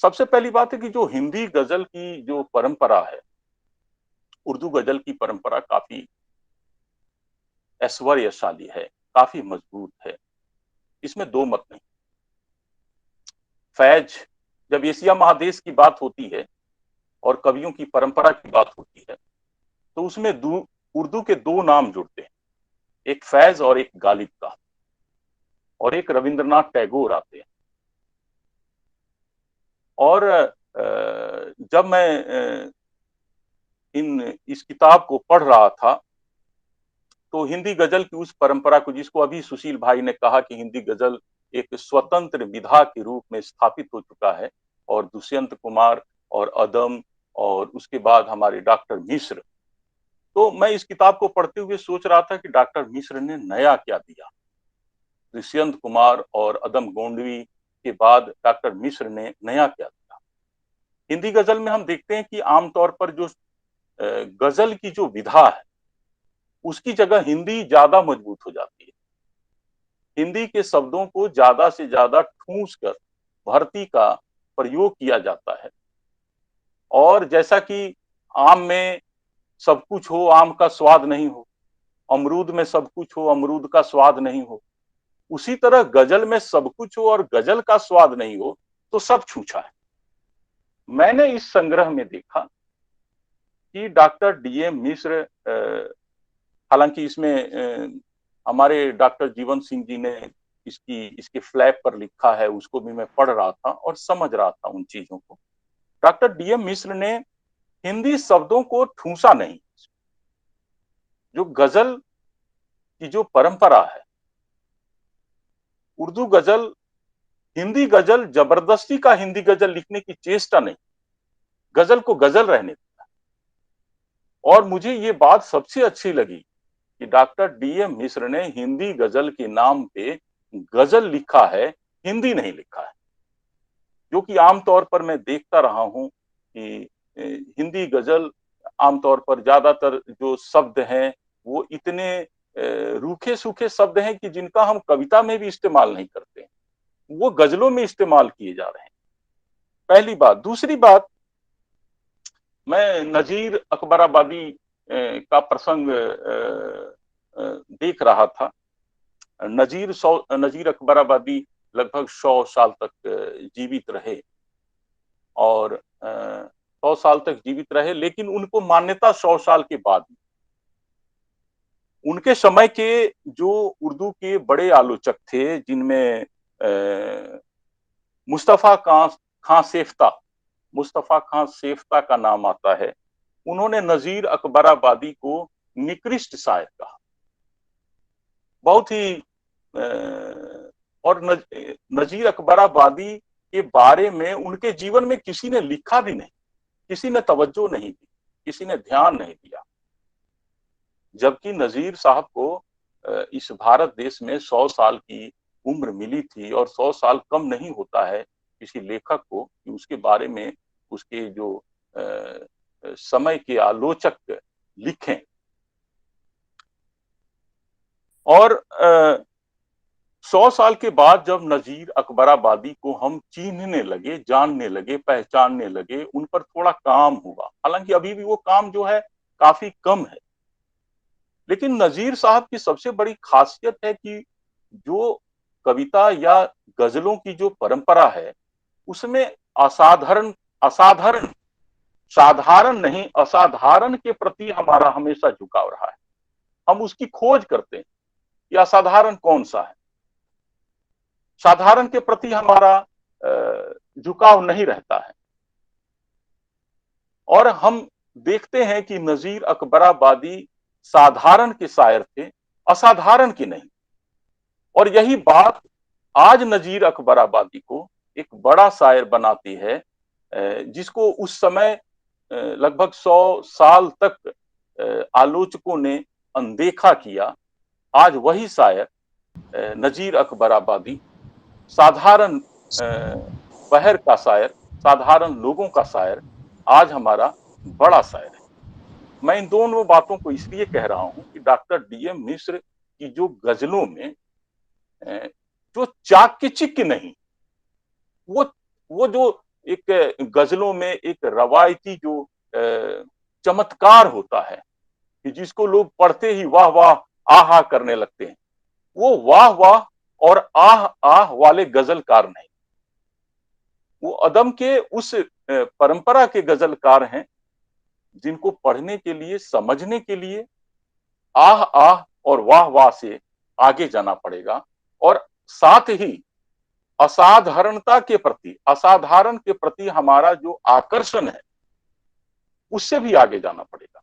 सबसे पहली बात है कि जो हिंदी गजल की जो परंपरा है, उर्दू गजल की परंपरा काफी ऐश्वर्यशाली है, काफी मजबूत है, इसमें 2 मत नहीं। फैज, जब एशिया महादेश की बात होती है और कवियों की परंपरा की बात होती है, तो उसमें उर्दू के 2 नाम जुड़ते हैं, एक फैज और एक गालिब का, और एक रविंद्रनाथ टैगोर आते हैं। और जब मैं इस किताब को पढ़ रहा था तो हिंदी गजल की उस परंपरा को, जिसको अभी सुशील भाई ने कहा कि हिंदी गजल एक स्वतंत्र विधा के रूप में स्थापित हो चुका है, और दुष्यंत कुमार और अदम और उसके बाद हमारे डॉक्टर मिश्र, तो मैं इस किताब को पढ़ते हुए सोच रहा था कि डॉक्टर मिश्र ने नया क्या दिया। दुष्यंत कुमार और अदम गोंडवी के बाद डॉक्टर मिश्र ने नया क्या दिया। हिंदी गजल में हम देखते हैं कि आमतौर पर जो गजल की जो विधा है, उसकी जगह हिंदी ज्यादा मजबूत हो जाती है। हिंदी के शब्दों को ज्यादा से ज्यादा ठूंस कर भर्ती का प्रयोग किया जाता है। और जैसा कि आम में सब कुछ हो, आम का स्वाद नहीं हो, अमरूद में सब कुछ हो, अमरूद का स्वाद नहीं हो, उसी तरह गजल में सब कुछ हो और गजल का स्वाद नहीं हो तो सब छूछा है। मैंने इस संग्रह में देखा कि डॉक्टर डीएम मिश्र, हालांकि इसमें हमारे डॉक्टर जीवन सिंह जी ने इसके फ्लैप पर लिखा है, उसको भी मैं पढ़ रहा था और समझ रहा था उन चीजों को। डॉक्टर डीएम मिश्र ने हिंदी शब्दों को ठूंसा नहीं। जो गजल की जो परंपरा है, उर्दू गजल, हिंदी गजल, जबरदस्ती का हिंदी गजल लिखने की चेष्टा नहीं, गजल को गजल रहने दिया। और मुझे ये बात सबसे अच्छी लगी कि डॉक्टर डीएम मिश्र ने हिंदी गजल के नाम पे गजल लिखा है, हिंदी नहीं लिखा है। जो कि आमतौर पर मैं देखता रहा हूं कि हिंदी गजल आमतौर पर ज्यादातर जो शब्द हैं वो इतने रूखे सूखे शब्द हैं कि जिनका हम कविता में भी इस्तेमाल नहीं करते हैं, वो गजलों में इस्तेमाल किए जा रहे हैं। पहली बात। दूसरी बात, मैं नजीर अकबराबादी का प्रसंग देख रहा था। नजीर अकबराबादी लगभग 100 साल तक जीवित रहे और 100 साल तक जीवित रहे, लेकिन उनको मान्यता 100 साल के बाद। उनके समय के जो उर्दू के बड़े आलोचक थे, जिनमें मुस्तफा खां सेफ्ता का नाम आता है, उन्होंने नजीर अकबराबादी को निकृष्ट शायर कहा। बहुत ही और नजीर अकबराबादी के बारे में उनके जीवन में किसी ने लिखा भी नहीं, किसी ने तवज्जो नहीं दी, किसी ने ध्यान नहीं दिया। जबकि नजीर साहब को इस भारत देश में 100 साल की उम्र मिली थी, और 100 साल कम नहीं होता है किसी लेखक को कि उसके बारे में उसके जो समय के आलोचक लिखें। और 100 साल के बाद जब नजीर अकबराबादी को हम चिन्हने लगे, जानने लगे, पहचानने लगे, उन पर थोड़ा काम हुआ। हालांकि अभी भी वो काम जो है काफी कम है, लेकिन नजीर साहब की सबसे बड़ी खासियत है कि जो कविता या गजलों की जो परंपरा है, उसमें साधारण नहीं, असाधारण के प्रति हमारा हमेशा झुकाव रहा है। हम उसकी खोज करते हैं कि असाधारण कौन सा है। साधारण के प्रति हमारा झुकाव नहीं रहता है। और हम देखते हैं कि नजीर अकबराबादी साधारण के शायर थे, असाधारण के नहीं। और यही बात आज नजीर अकबराबादी को एक बड़ा शायर बनाती है, जिसको उस समय लगभग 100 साल तक आलोचकों ने अनदेखा किया। आज वही शायर नजीर अकबराबादी, साधारण बहर का शायर, साधारण लोगों का शायर, आज हमारा बड़ा शायर है। मैं इन दोनों बातों को इसलिए कह रहा हूं कि डॉक्टर डीएम मिश्र की जो गजलों में जो चाकचिक्य नहीं, वो जो एक गजलों में एक रवायती जो चमत्कार होता है कि जिसको लोग पढ़ते ही वाह वाह आहा करने लगते हैं, वो वाह वाह और आह आह वाले गजलकार नहीं, वो अदम के उस परंपरा के गजलकार हैं जिनको पढ़ने के लिए, समझने के लिए आह आह और वाह वाह से आगे जाना पड़ेगा। और साथ ही असाधारण के प्रति हमारा जो आकर्षण है, उससे भी आगे जाना पड़ेगा।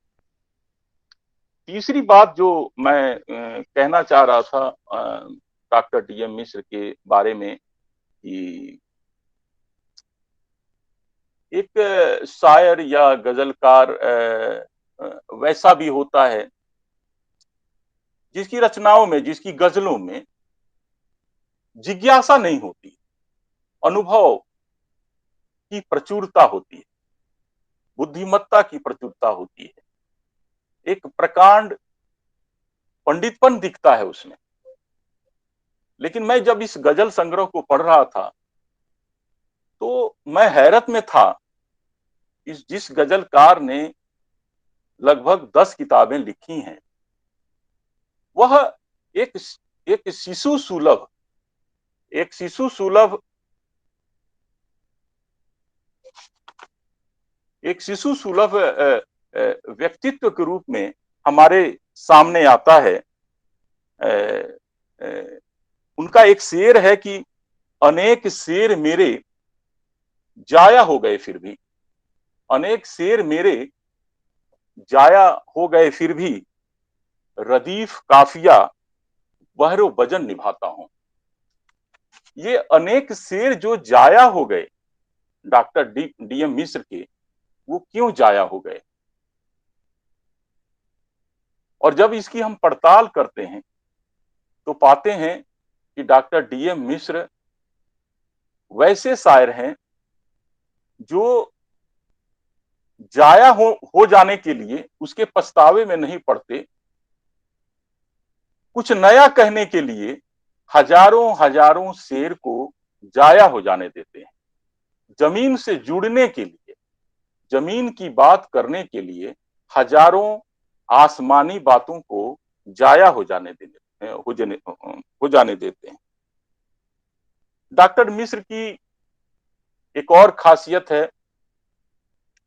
तीसरी बात जो मैं कहना चाह रहा था डॉक्टर डीएम मिश्र के बारे में, कि एक शायर या गजलकार वैसा भी होता है जिसकी रचनाओं में, जिसकी गजलों में जिज्ञासा नहीं होती, अनुभव की प्रचुरता होती है, बुद्धिमत्ता की प्रचुरता होती है, एक प्रकांड पंडितपन दिखता है उसमें। लेकिन मैं जब इस गजल संग्रह को पढ़ रहा था तो मैं हैरत में था। जिस गजलकार ने लगभग 10 किताबें लिखी हैं, वह एक शिशु सुलभ एक शिशु सुलभ व्यक्तित्व के रूप में हमारे सामने आता है। उनका एक शेर है कि अनेक शेर मेरे जाया हो गए फिर भी, अनेक शेर मेरे जाया हो गए फिर भी, रदीफ काफिया बहरो वजन निभाता हूं। ये अनेक शेर जो जाया हो गए डॉक्टर डीएम मिश्र के, वो क्यों जाया हो गए? और जब इसकी हम पड़ताल करते हैं तो पाते हैं कि डॉक्टर डीएम मिश्र वैसे शायर हैं जो जाया हो जाने के लिए उसके पछतावे में नहीं पड़ते, कुछ नया कहने के लिए हजारों हजारों शेर को जाया हो जाने देते हैं। जमीन से जुड़ने के लिए, जमीन की बात करने के लिए हजारों आसमानी बातों को जाया हो जाने देते हैं। डॉक्टर मिश्र की एक और खासियत है,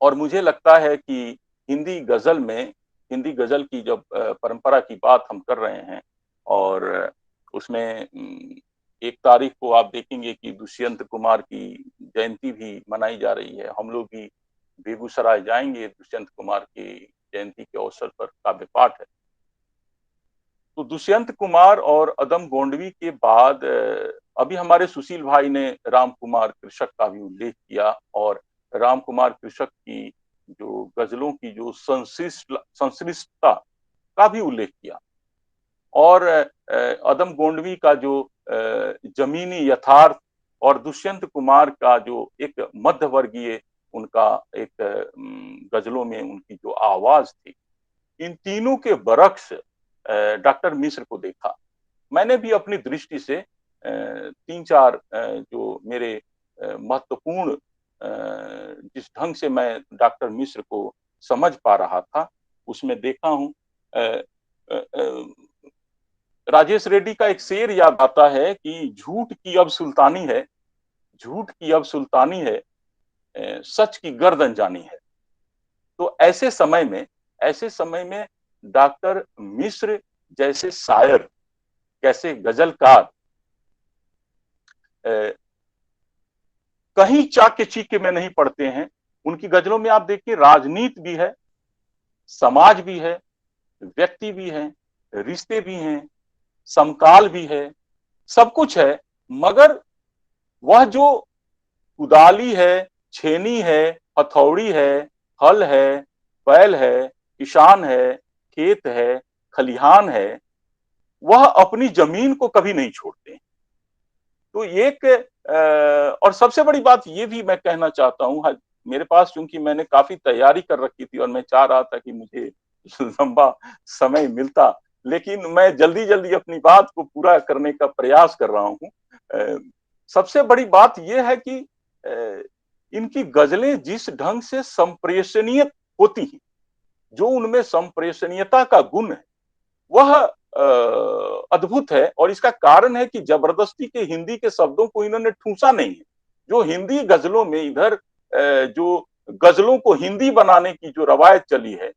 और मुझे लगता है कि हिंदी गजल में, हिंदी गजल की जब परंपरा की बात हम कर रहे हैं, और उसमें एक तारीख को आप देखेंगे कि दुष्यंत कुमार की जयंती भी मनाई जा रही है। हम लोग भी बेगूसराय जाएंगे, दुष्यंत कुमार की जयंती के अवसर पर काव्य पाठ है। तो दुष्यंत कुमार और अदम गोंडवी के बाद अभी हमारे सुशील भाई ने राम कुमार कृषक का भी उल्लेख किया, और राम कुमार कृषक की जो गजलों की जो संश्लिष्टता का भी उल्लेख किया, और अदम गोंडवी का जो जमीनी यथार्थ, और दुष्यंत कुमार का जो एक मध्यवर्गीय उनका एक गजलों में उनकी जो आवाज थी, इन तीनों के बरक्स डॉक्टर मिश्र को देखा। मैंने भी अपनी दृष्टि से 3-4 जो मेरे महत्वपूर्ण जिस ढंग से मैं डॉक्टर मिश्र को समझ पा रहा था, उसमें देखा हूं। राजेश रेड्डी का एक शेर याद आता है कि झूठ की अब सुल्तानी है, झूठ की अब सुल्तानी है, सच की गर्दन जानी है। तो ऐसे समय में डॉक्टर मिश्र जैसे शायर, कैसे गजलकार कहीं चाके चीके में नहीं पड़ते हैं। उनकी गजलों में आप देखिए राजनीति भी है, समाज भी है, व्यक्ति भी है, रिश्ते भी हैं, समकाल भी है, सब कुछ है, मगर वह जो कुदाली है, छेनी है, हथौड़ी है, हल है, बैल है, किसान है, खेत है, खलिहान है, वह अपनी जमीन को कभी नहीं छोड़ते। तो एक और सबसे बड़ी बात ये भी मैं कहना चाहता हूं, मेरे पास चूंकि मैंने काफी तैयारी कर रखी थी और मैं चाह रहा था कि मुझे लंबा समय मिलता, लेकिन मैं जल्दी अपनी बात को पूरा करने का प्रयास कर रहा हूं। सबसे बड़ी बात यह है कि इनकी गजलें जिस ढंग से संप्रेषणीय होती हैं, जो उनमें संप्रेषणीयता का गुण है, वह अद्भुत है। और इसका कारण है कि जबरदस्ती के हिंदी के शब्दों को इन्होंने ठूंसा नहीं है। जो हिंदी गजलों में इधर जो गजलों को हिंदी बनाने की जो रवायत चली है,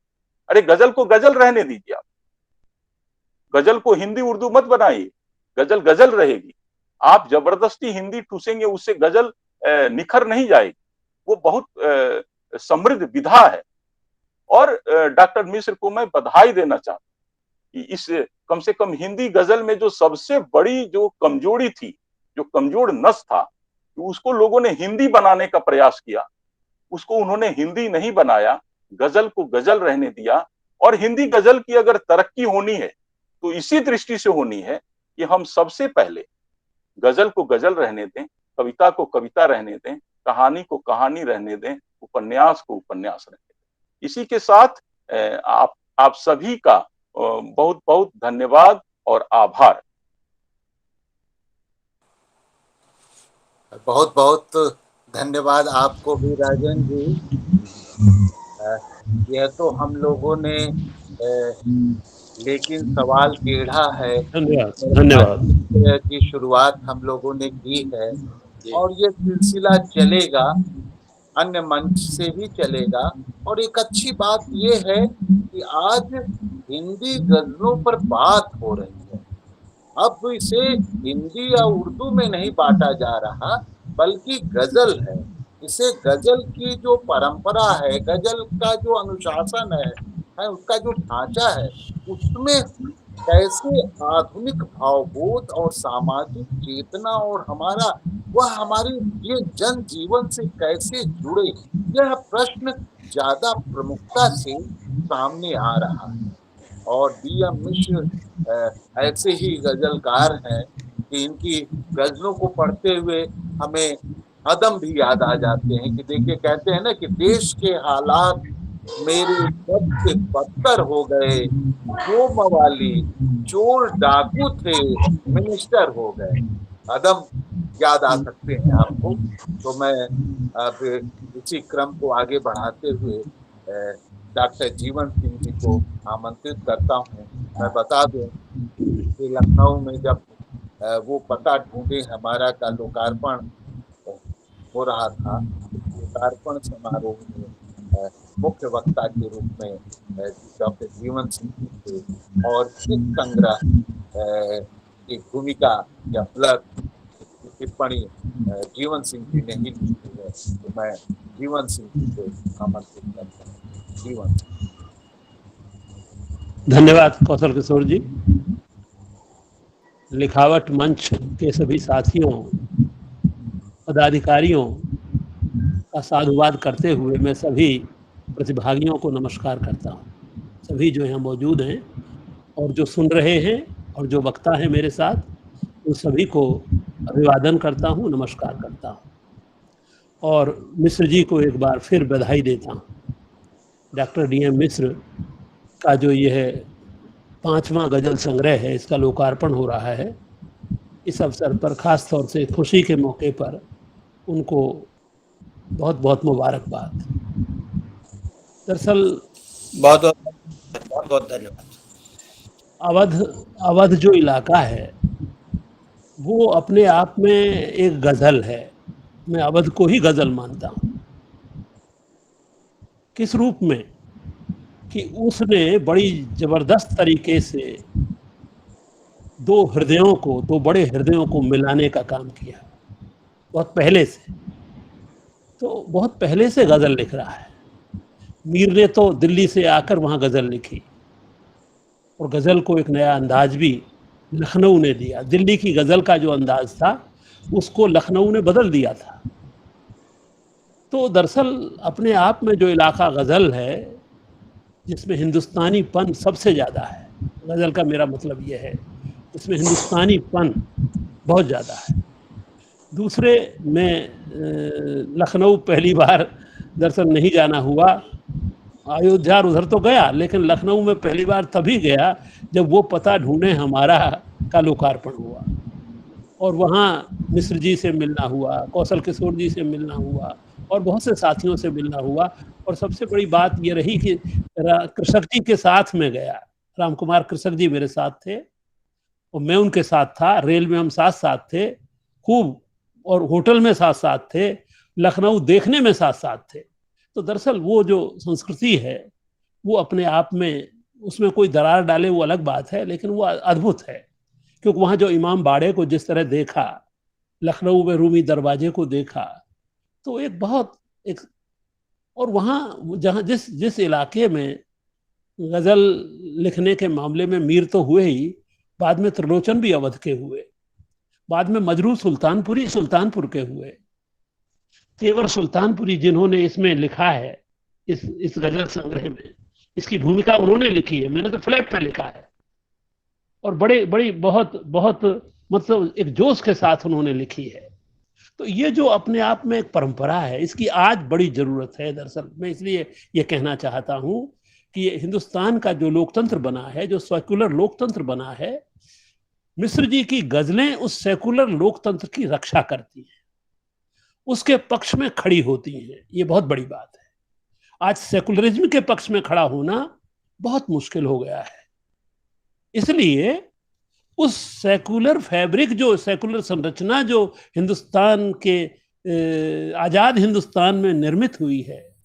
अरे गजल को गजल रहने दीजिए, आप गजल को हिंदी उर्दू मत बनाइए, गजल गजल रहेगी। आप जबरदस्ती हिंदी ठूसेंगे, उससे गजल निखर नहीं जाएगी। वो बहुत समृद्ध विधा है। और डॉक्टर मिश्र को मैं बधाई देना चाहता हूं कि इस कम से कम हिंदी गजल में जो सबसे बड़ी जो कमजोरी थी, जो कमजोर नस था, तो उसको लोगों ने हिंदी बनाने का प्रयास किया, उसको उन्होंने हिंदी नहीं बनाया, गजल को गजल रहने दिया। और हिंदी गजल की अगर तरक्की होनी है तो इसी दृष्टि से होनी है कि हम सबसे पहले गजल को गजल रहने दें, कविता को कविता रहने दें, कहानी को कहानी रहने दें, उपन्यास को उपन्यास रहने दें। इसी के साथ आप सभी का बहुत बहुत धन्यवाद और आभार। बहुत बहुत धन्यवाद आपको भी राजन जी। यह तो हम लोगों ने लेकिन सवाल टेढ़ा है, धन्यवाद की शुरुआत हम लोगों ने की है और ये सिलसिला चलेगा। अन्य मंच से भी चलेगा। और एक अच्छी बात ये है कि आज हिंदी गजलों पर बात हो रही है। अब इसे हिंदी या उर्दू में नहीं बांटा जा रहा, बल्कि गजल है। इसे गजल की जो परंपरा है, गजल का जो अनुशासन है उसका जो ढांचा है, उसमें कैसे आधुनिक भावबोध और सामाजिक चेतना और हमारी ये जन जीवन से कैसे जुड़े, यह प्रश्न ज्यादा प्रमुखता से सामने आ रहा है। और डीएम मिश्र ऐसे ही गजलकार हैं कि इनकी गजलों को पढ़ते हुए हमें अदम भी याद आ जाते हैं कि देखिए, कहते हैं ना कि देश के हालात मेरे सब से बदतर हो गए, वो मवाली चोर डाकू थे, मिनिस्टर हो गए। अदम याद आ सकते हैं आपको। तो मैं अब इसी क्रम को आगे बढ़ाते हुए डॉक्टर जीवन सिंह जी को आमंत्रित करता हूँ। मैं बता दूं कि लखनऊ में जब वो पता ढूंढे हमारा का लोकार्पण हो रहा था, लोकार्पण समारोह में मुख्य वक्ता के रूप में डॉक्टर जीवन सिंह जी थे। और इस संग्रह की भूमिका या प्लग की टिप्पणी जीवन सिंह जी ने ही लिखी है। तो मैं जीवन सिंह जी को आमंत्रित करता हूँ। जीवन। धन्यवाद कौशल किशोर जी। लिखावट मंच के सभी साथियों, पदाधिकारियों का साधुवाद करते हुए मैं सभी प्रतिभागियों को नमस्कार करता हूँ। सभी जो यहाँ मौजूद हैं और जो सुन रहे हैं और जो वक्ता है मेरे साथ, उन सभी को अभिवादन करता हूँ, नमस्कार करता हूँ। और मिश्र जी को एक बार फिर बधाई देता हूँ। डॉक्टर डीएम मिश्र का जो यह 5वां गजल संग्रह है, इसका लोकार्पण हो रहा है। इस अवसर पर खास तौर से खुशी के मौके पर उनको बहुत बहुत मुबारकबाद। दरअसल बहुत बहुत धन्यवाद। अवध जो इलाका है वो अपने आप में एक गजल है। मैं अवध को ही गजल मानता हूँ। किस रूप में कि उसने बड़ी जबरदस्त तरीके से दो बड़े हृदयों को मिलाने का काम किया। बहुत पहले से गजल लिख रहा है। मीर ने तो दिल्ली से आकर वहाँ गजल लिखी और गजल को एक नया अंदाज भी लखनऊ ने दिया। दिल्ली की गजल का जो अंदाज था उसको लखनऊ ने बदल दिया था। तो दरअसल अपने आप में जो इलाका गजल है, जिसमें हिंदुस्तानीपन सबसे ज़्यादा है, गजल का मेरा मतलब ये है इसमें हिंदुस्तानीपन बहुत ज़्यादा है। दूसरे में लखनऊ पहली बार दरअसल नहीं जाना हुआ। अयोध्या और उधर तो गया, लेकिन लखनऊ में पहली बार तभी गया जब वो पता ढूंढे हमारा का लोकार्पण हुआ और वहाँ मिश्र जी से मिलना हुआ, कौशल किशोर जी से मिलना हुआ और बहुत से साथियों से मिलना हुआ। और सबसे बड़ी बात ये रही कि कृषक जी के साथ में गया। राम कुमार कृषक जी मेरे साथ थे और मैं उनके साथ था। रेल में हम साथ साथ थे खूब, और होटल में साथ साथ थे, लखनऊ देखने में साथ साथ थे। तो दरअसल वो जो संस्कृति है वो अपने आप में, उसमें कोई दरार डाले वो अलग बात है, लेकिन वो अद्भुत है। क्योंकि वहाँ जो इमाम बाड़े को जिस तरह देखा, लखनऊ में रूमी दरवाजे को देखा, तो एक और वहाँ जहाँ जिस इलाके में गजल लिखने के मामले में मीर तो हुए ही, बाद में त्रिलोचन भी अवध के हुए, बाद में मजरू सुल्तानपुर के हुए। तेवर सुल्तानपुरी जिन्होंने इसमें लिखा है, इस गजल संग्रह में इसकी भूमिका उन्होंने लिखी है। मैंने तो फ्लैप पे लिखा है और बड़ी बहुत मतलब एक जोश के साथ उन्होंने लिखी है। तो ये जो अपने आप में एक परंपरा है, इसकी आज बड़ी जरूरत है। दरअसल मैं इसलिए ये कहना चाहता हूँ कि ये हिंदुस्तान का जो लोकतंत्र बना है, जो सेकुलर लोकतंत्र बना है, मिश्र जी की गजलें उस सेकुलर लोकतंत्र की रक्षा करती हैं, उसके पक्ष में खड़ी होती हैं। ये बहुत बड़ी बात है। आज सेकुलरिज्म के पक्ष में खड़ा होना बहुत मुश्किल हो गया है। इसलिए उस सेकुलर फैब्रिक, जो सेकुलर संरचना जो हिंदुस्तान के आजाद हिंदुस्तान में निर्मित हुई है,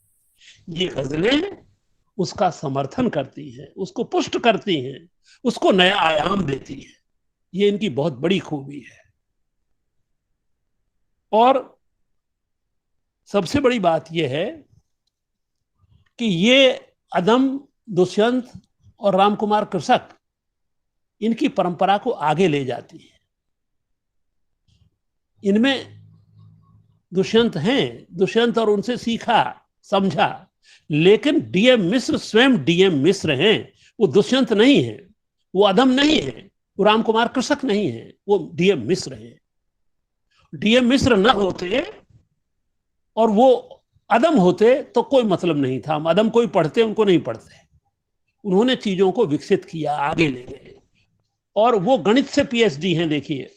ये गजलें उसका समर्थन करती हैं, उसको पुष्ट करती हैं, उसको नया आयाम देती हैं। ये इनकी बहुत बड़ी खूबी है। और सबसे बड़ी बात यह है कि ये अदम, दुष्यंत और रामकुमार कृषक इनकी परंपरा को आगे ले जाती है। इनमें दुष्यंत हैं, दुष्यंत और उनसे सीखा समझा, लेकिन डीएम मिश्र स्वयं डीएम मिश्र हैं। वो दुष्यंत नहीं है, वो अदम नहीं है, वो रामकुमार कृषक नहीं है, वो डीएम मिश्र हैं। डीएम मिश्र न होते और वो अदम होते तो कोई मतलब नहीं था। हम अदम कोई पढ़ते, उनको नहीं पढ़ते। उन्होंने चीजों को विकसित किया, आगे ले गए। और वो गणित से पीएचडी हैं, देखिए।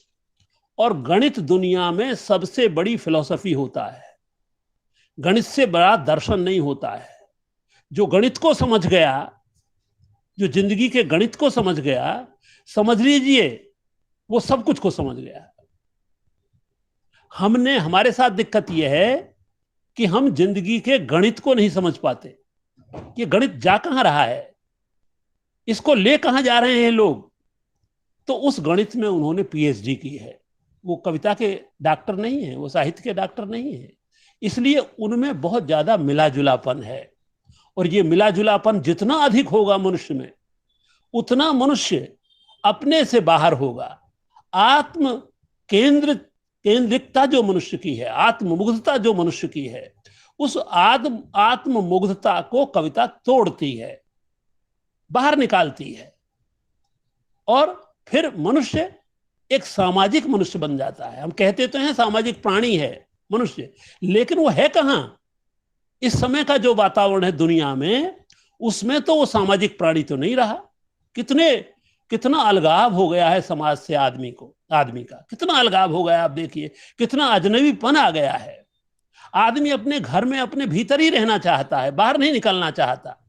और गणित दुनिया में सबसे बड़ी फिलॉसफी होता है, गणित से बड़ा दर्शन नहीं होता है। जो गणित को समझ गया, जो जिंदगी के गणित को समझ गया, समझ लीजिए वो सब कुछ को समझ गया। हमारे साथ दिक्कत यह है कि हम जिंदगी के गणित को नहीं समझ पाते। ये गणित जा कहां रहा है, इसको ले कहां जा रहे हैं लोग। तो उस गणित में उन्होंने पीएचडी की है। वो कविता के डॉक्टर नहीं है, वो साहित्य के डॉक्टर नहीं है, इसलिए उनमें बहुत ज्यादा मिला जुलापन है। और ये मिला जुलापन जितना अधिक होगा मनुष्य में, उतना मनुष्य अपने से बाहर होगा। आत्म केंद्रिकता जो मनुष्य की है, आत्ममुग्धता जो मनुष्य की है, उस आत्ममुग्धता को कविता तोड़ती है, बाहर निकालती है। और फिर मनुष्य एक सामाजिक मनुष्य बन जाता है। हम कहते तो हैं सामाजिक प्राणी है मनुष्य, लेकिन वो है कहां। इस समय का जो वातावरण है दुनिया में, उसमें तो वो सामाजिक प्राणी तो नहीं रहा। कितना अलगाव हो गया है समाज से आदमी का कितना अलगाव हो गया। आप देखिए कितना अजनबीपन आ गया है। आदमी अपने घर में अपने भीतर ही रहना चाहता है, बाहर नहीं निकलना चाहता।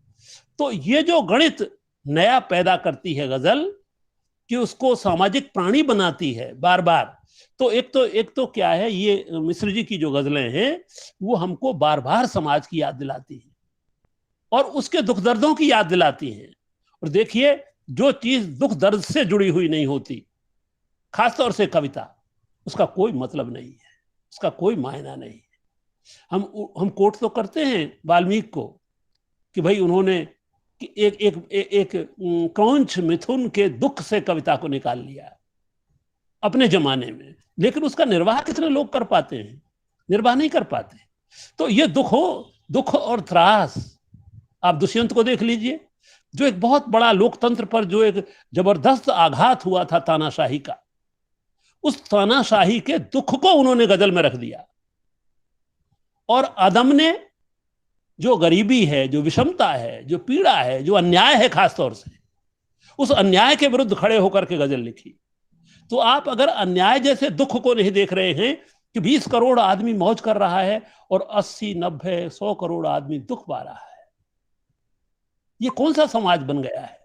तो ये जो गणित नया पैदा करती है गजल, कि उसको सामाजिक प्राणी बनाती है बार बार। तो एक तो क्या है, ये मिश्र जी की जो गजलें हैं वो हमको बार बार समाज की याद दिलाती हैं और उसके दुख दर्दों की याद दिलाती हैं। और देखिए, जो चीज दुख दर्द से जुड़ी हुई नहीं होती, खासतौर से कविता, उसका कोई मतलब नहीं है, उसका कोई मायना नहीं है। हम कोट तो करते हैं वाल्मीकि को कि भाई उन्होंने एक क्रौंच मिथुन के दुख से कविता को निकाल लिया अपने जमाने में, लेकिन उसका निर्वाह कितने लोग कर पाते हैं? निर्वाह नहीं कर पाते। तो ये दुख और त्रास, आप दुष्यंत को देख लीजिए, जो एक बहुत बड़ा लोकतंत्र पर जो एक जबरदस्त आघात हुआ था तानाशाही का, उस तानाशाही के दुख को उन्होंने गजल में रख दिया। और अदम ने जो गरीबी है, जो विषमता है, जो पीड़ा है, जो अन्याय है, खासतौर से उस अन्याय के विरुद्ध खड़े होकर के गजल लिखी। तो आप अगर अन्याय जैसे दुख को नहीं देख रहे हैं कि 20 करोड़ आदमी मौज कर रहा है और 80, 90, 100 करोड़ आदमी दुख पा रहा है, ये कौन सा समाज बन गया है?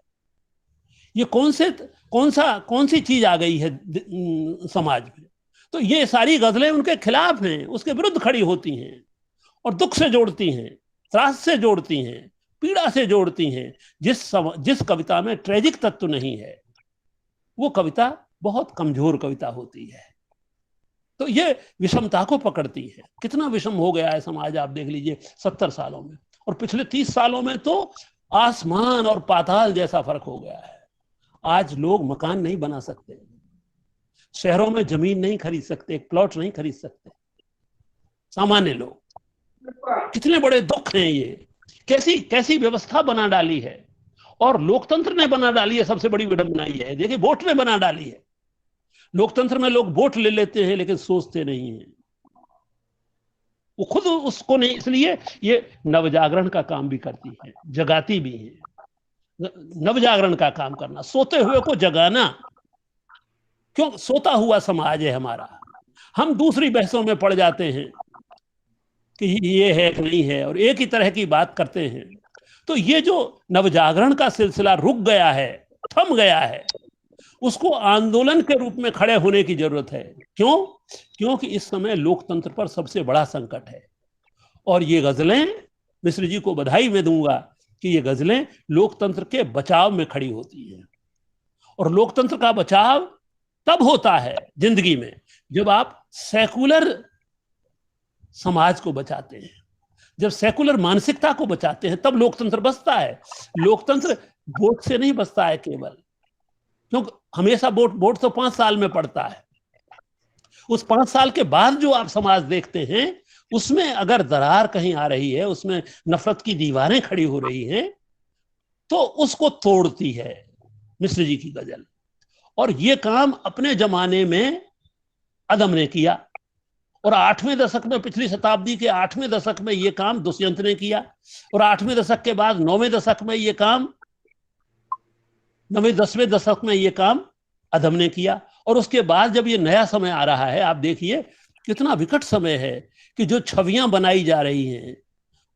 ये कौन सी चीज आ गई है समाज में? तो ये सारी गजलें उनके खिलाफ हैं, उसके विरुद्ध खड़ी होती हैं और दुख से जोड़ती हैं, त्रास से जोड़ती हैं, पीड़ा से जोड़ती हैं। जिस कविता में ट्रेजिक तत्व नहीं है, वो कविता बहुत कमजोर कविता होती है। तो ये विषमता को पकड़ती है। कितना विषम हो गया है समाज, आप देख लीजिए 70 सालों में, और पिछले 30 सालों में तो आसमान और पाताल जैसा फर्क हो गया है। आज लोग मकान नहीं बना सकते, शहरों में जमीन नहीं खरीद सकते, एक प्लॉट नहीं खरीद सकते सामान्य लोग। कितने बड़े दुख हैं ये, कैसी व्यवस्था बना डाली है। और लोकतंत्र ने बना डाली है। सबसे बड़ी विडंबना ये है, देखिए, वोट ने बना डाली है। लोकतंत्र में लोग वोट ले लेते हैं लेकिन सोचते नहीं हैं, वो खुद उसको नहीं। इसलिए ये नवजागरण का काम भी करती है, जगाती भी है। नवजागरण का काम करना, सोते हुए को जगाना। क्यों? सोता हुआ समाज है हमारा। हम दूसरी बहसों में पड़ जाते हैं कि ये है कि नहीं है, और एक ही तरह की बात करते हैं। तो ये जो नवजागरण का सिलसिला रुक गया है, थम गया है, उसको आंदोलन के रूप में खड़े होने की जरूरत है। क्यों? क्योंकि इस समय लोकतंत्र पर सबसे बड़ा संकट है। और ये गजलें, मिश्र जी को बधाई मैं दूंगा कि ये गजलें लोकतंत्र के बचाव में खड़ी होती हैं। और लोकतंत्र का बचाव तब होता है जिंदगी में जब आप सेकुलर समाज को बचाते हैं, जब सेकुलर मानसिकता को बचाते हैं, तब लोकतंत्र बचता है। लोकतंत्र वोट से नहीं बचता है केवल, क्योंकि हमेशा वोट तो 5 साल में पड़ता है। उस 5 साल के बाद जो आप समाज देखते हैं, उसमें अगर दरार कहीं आ रही है, उसमें नफरत की दीवारें खड़ी हो रही हैं, तो उसको तोड़ती है मिश्र जी की गजल। और ये काम अपने जमाने में अदम ने किया, और 8वें दशक में, पिछली शताब्दी के 8वें दशक में ये काम दुष्यंत ने किया, और 8वें दशक के बाद 9वें दशक में ये काम, 9वें 10वें दशक में ये काम अदम ने किया। और उसके बाद जब ये नया समय आ रहा है, आप देखिए कितना विकट समय है कि जो छवियां बनाई जा रही हैं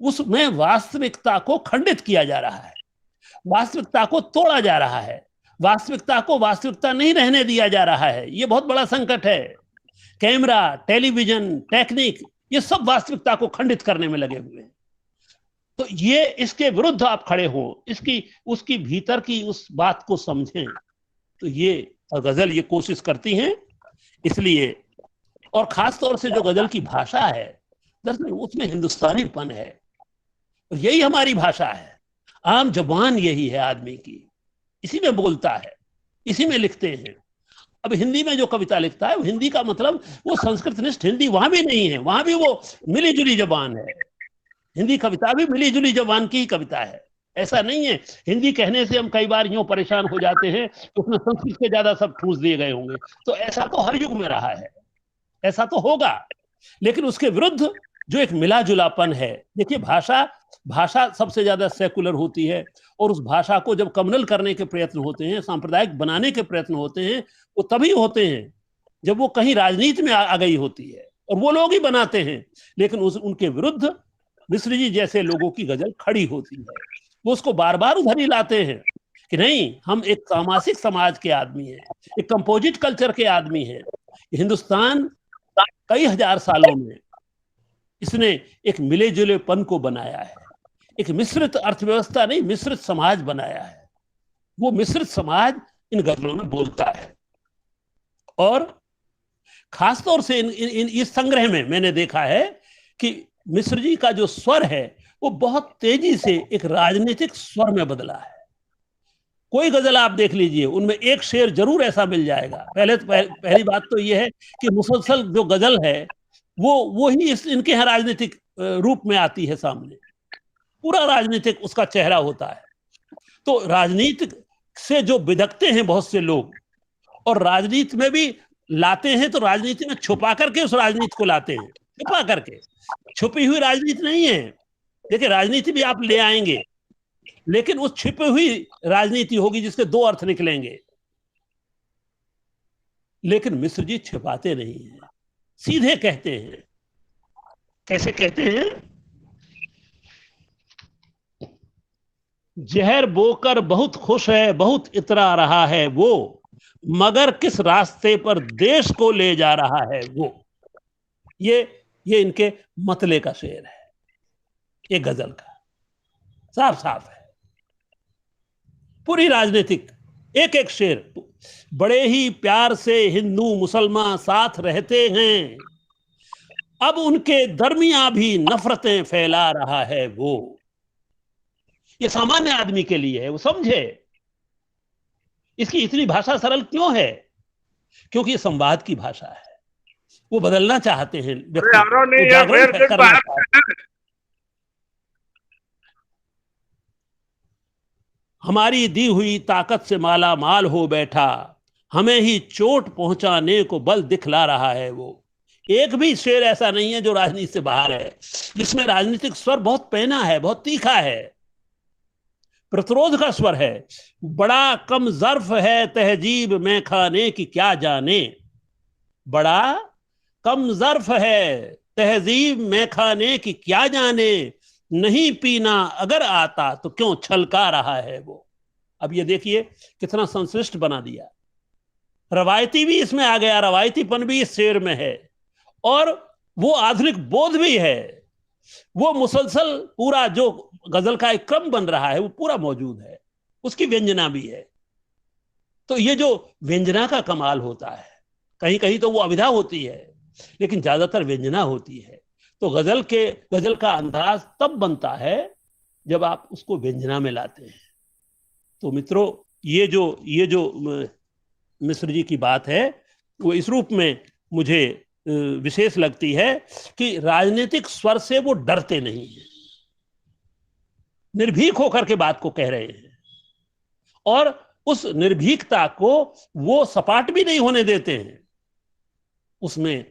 उसमें वास्तविकता को खंडित किया जा रहा है, वास्तविकता को तोड़ा जा रहा है, वास्तविकता को वास्तविकता नहीं रहने दिया जा रहा है। ये बहुत बड़ा संकट है। कैमरा, टेलीविजन, टेक्निक, ये सब वास्तविकता को खंडित करने में लगे हुए हैं। तो ये, इसके विरुद्ध आप खड़े हो, इसकी, उसकी भीतर की उस बात को समझें, तो ये गजल ये कोशिश करती हैं। इसलिए, और खास तौर से जो गजल की भाषा है, दरअसल उसमें हिंदुस्तानीपन है, और यही हमारी भाषा है। आम जबान यही है आदमी की, इसी में बोलता है, इसी में लिखते हैं। अब हिंदी में जो कविता लिखता है, वो हिंदी का मतलब वो संस्कृतनिष्ठ हिंदी वहां भी नहीं है, वहां भी वो मिली जुली जबान है। हिंदी कविता भी मिली जुली जबान की ही कविता है। ऐसा नहीं है, हिंदी कहने से हम कई बार यूं परेशान हो जाते हैं कि उसमें संस्कृत के ज्यादा सब ठूस दिए गए होंगे। तो ऐसा तो हर युग में रहा है, ऐसा तो होगा, लेकिन उसके विरुद्ध जो एक मिला जुलापन है। देखिए, भाषा सबसे ज्यादा सेकुलर होती है, और उस भाषा को जब कम्युनल करने के प्रयत्न होते हैं, सांप्रदायिक बनाने के प्रयत्न होते हैं, वो तभी होते हैं जब वो कहीं राजनीति में आ गई होती है, और वो लोग ही बनाते हैं। लेकिन उनके विरुद्ध मिश्र जी जैसे लोगों की गजल खड़ी होती है, वो उसको बार बार उधर ही लाते हैं कि नहीं, हम एक सामाजिक समाज के आदमी हैं, एक कंपोजिट कल्चर के आदमी हैं। हिंदुस्तान कई हजार सालों में इसने एक मिले जुलेपन को बनाया है, एक मिश्रित अर्थव्यवस्था नहीं, मिश्रित समाज बनाया है। वो मिश्रित समाज इन गजलों में बोलता है। और खासतौर से इस संग्रह में मैंने देखा है कि मिश्र जी का जो स्वर है वो बहुत तेजी से एक राजनीतिक स्वर में बदला है। कोई गजल आप देख लीजिए, उनमें एक शेर जरूर ऐसा मिल जाएगा। पहली बात तो ये है कि मुसलसल जो गजल है वो ही इनके यहाँ राजनीतिक रूप में आती है सामने, पूरा राजनीतिक उसका चेहरा होता है। तो राजनीति से जो बिदकते हैं बहुत से लोग, और राजनीति में भी लाते हैं, तो राजनीति में छुपा करके उस राजनीति को लाते हैं, छुपा करके। छुपी हुई राजनीति नहीं है। देखिए, राजनीति भी आप ले आएंगे, लेकिन उस छिपी हुई राजनीति होगी जिसके दो अर्थ निकलेंगे। लेकिन मिश्र जी छिपाते नहीं हैं, सीधे कहते हैं। कैसे कहते हैं? जहर बोकर बहुत खुश है, बहुत इतरा रहा है वो, मगर किस रास्ते पर देश को ले जा रहा है वो। ये इनके मतले का शेर है, एक गजल का, साफ साफ है। पूरी राजनीतिक एक एक शेर। बड़े ही प्यार से हिंदू मुसलमान साथ रहते हैं, अब उनके दरमियां भी नफरतें फैला रहा है वो। ये सामान्य आदमी के लिए है, वो समझे। इसकी इतनी भाषा सरल क्यों है? क्योंकि ये संवाद की भाषा है। वो बदलना चाहते हैं व्यक्ति, वो जागरण करना चाहते हैं। हमारी दी हुई ताकत से माला माल हो बैठा, हमें ही चोट पहुंचाने को बल दिखला रहा है वो। एक भी शेर ऐसा नहीं है जो राजनीति से बाहर है, जिसमें राजनीतिक स्वर बहुत पैना है, बहुत तीखा है, प्रतिरोध का स्वर है। बड़ा कम ज़र्फ है तहजीब में खाने की क्या जाने, बड़ा कम ज़र्फ है तहजीब में खाने की क्या जाने, नहीं पीना अगर आता तो क्यों छलका रहा है वो। अब ये देखिए कितना संश्लिष्ट बना दिया। रवायती भी इसमें आ गया, रवायतीपन भी इस शेर में है, और वो आधुनिक बोध भी है। वो मुसलसल पूरा जो गजल का एक क्रम बन रहा है वो पूरा मौजूद है, उसकी व्यंजना भी है। तो ये जो व्यंजना का कमाल होता है, कहीं कहीं तो वो अभिधा होती है, लेकिन ज्यादातर व्यंजना होती है। तो गजल का अंदाज तब बनता है जब आप उसको व्यंजना में लाते हैं। तो मित्रों, ये जो मिश्र जी की बात है वो इस रूप में मुझे विशेष लगती है कि राजनीतिक स्वर से वो डरते नहीं हैं, निर्भीक होकर के बात को कह रहे हैं, और उस निर्भीकता को वो सपाट भी नहीं होने देते हैं। उसमें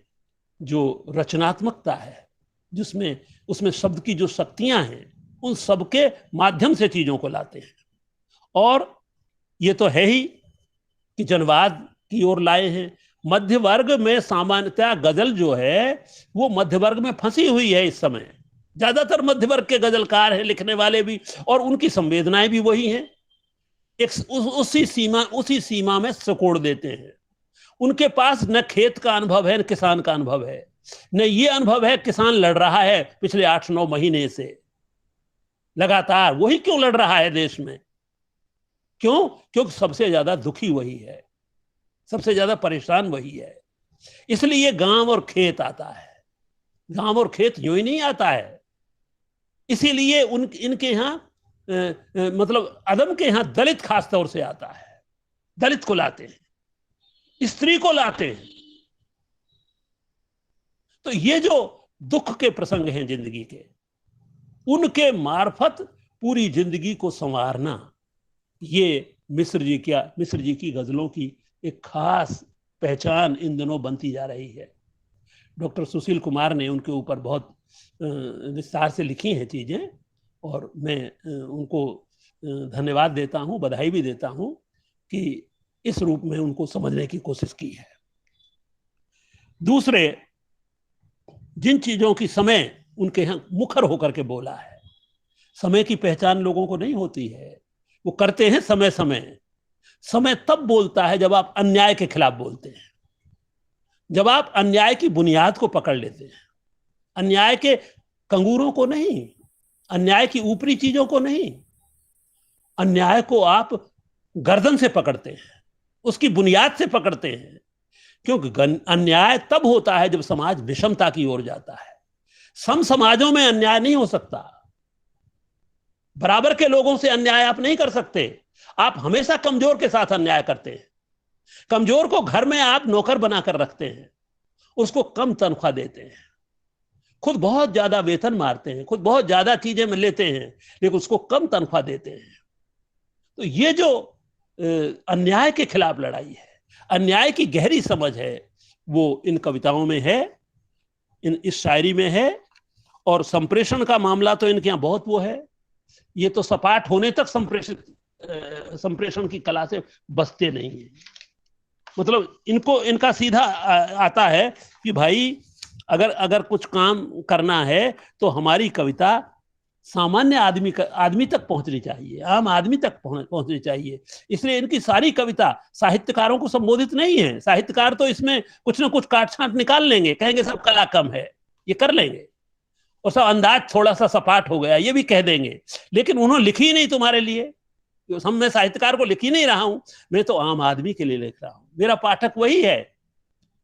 जो रचनात्मकता है, जिसमें उसमें शब्द की जो शक्तियां हैं, उन सबके माध्यम से चीजों को लाते हैं। और ये तो है ही कि जनवाद की ओर लाए हैं। मध्य वर्ग में सामान्यतः गजल जो है वो मध्य वर्ग में फंसी हुई है इस समय। ज्यादातर मध्य वर्ग के गजलकार हैं, लिखने वाले भी, और उनकी संवेदनाएं भी वही हैं। उसी सीमा में सिकोड़ देते हैं। उनके पास न खेत का अनुभव है, न किसान का अनुभव है, न ये अनुभव है किसान लड़ रहा है पिछले 8-9 महीने से लगातार। वही क्यों लड़ रहा है देश में? क्यों? क्योंकि सबसे ज्यादा दुखी वही है, सबसे ज्यादा परेशान वही है। इसलिए गांव और खेत आता है। गांव और खेत यूं ही नहीं आता है। इसीलिए इनके यहां मतलब अदम के यहां दलित खास तौर से आता है। दलित को लाते हैं, स्त्री को लाते हैं। तो ये जो दुख के प्रसंग हैं जिंदगी के, उनके मार्फत पूरी जिंदगी को संवारना, ये मिश्र जी की गजलों की एक खास पहचान इन दिनों बनती जा रही है। डॉक्टर सुशील कुमार ने उनके ऊपर बहुत विस्तार से लिखी हैं चीजें, और मैं उनको धन्यवाद देता हूं, बधाई भी देता हूं कि इस रूप में उनको समझने की कोशिश की है। दूसरे, जिन चीजों की समय उनके यहां मुखर होकर के बोला है, समय की पहचान लोगों को नहीं होती है। वो करते हैं समय समय। समय तब बोलता है जब आप अन्याय के खिलाफ बोलते हैं, जब आप अन्याय की बुनियाद को पकड़ लेते हैं, अन्याय के कंगूरों को नहीं, अन्याय की ऊपरी चीजों को नहीं, अन्याय को आप गर्दन से पकड़ते हैं, उसकी बुनियाद से पकड़ते हैं। क्योंकि अन्याय तब होता है जब समाज विषमता की ओर जाता है। सम समाजों में अन्याय नहीं हो सकता। बराबर के लोगों से अन्याय आप नहीं कर सकते। आप हमेशा कमजोर के साथ अन्याय करते हैं। कमजोर को घर में आप नौकर बनाकर रखते हैं, उसको कम तनख्वाह देते हैं, खुद बहुत ज्यादा वेतन मारते हैं, खुद बहुत ज्यादा चीजें में लेते हैं, लेकिन उसको कम तनख्वाह देते हैं। तो ये जो अन्याय के खिलाफ लड़ाई है, अन्याय की गहरी समझ है, वो इन कविताओं में है, इस शायरी में है। और संप्रेषण का मामला तो इनके यहाँ बहुत वो है। ये तो सपाट होने तक संप्रेषण की कला से बचते नहीं है। मतलब इनका सीधा आता है कि भाई अगर कुछ काम करना है तो हमारी कविता सामान्य आदमी तक पहुंचनी चाहिए, आम आदमी तक पहुंचनी चाहिए। इसलिए इनकी सारी कविता साहित्यकारों को संबोधित नहीं है। साहित्यकार तो इसमें कुछ ना कुछ काट छांट निकाल लेंगे, कहेंगे सब कला कम है, ये कर लेंगे, और सब अंदाज थोड़ा सा सपाट हो गया, ये भी कह देंगे। लेकिन उन्होंने लिखी ही नहीं तुम्हारे लिए। मैं साहित्यकार को लिख ही नहीं रहा हूं, मैं तो आम आदमी के लिए लिख रहा हूं। मेरा पाठक वही है,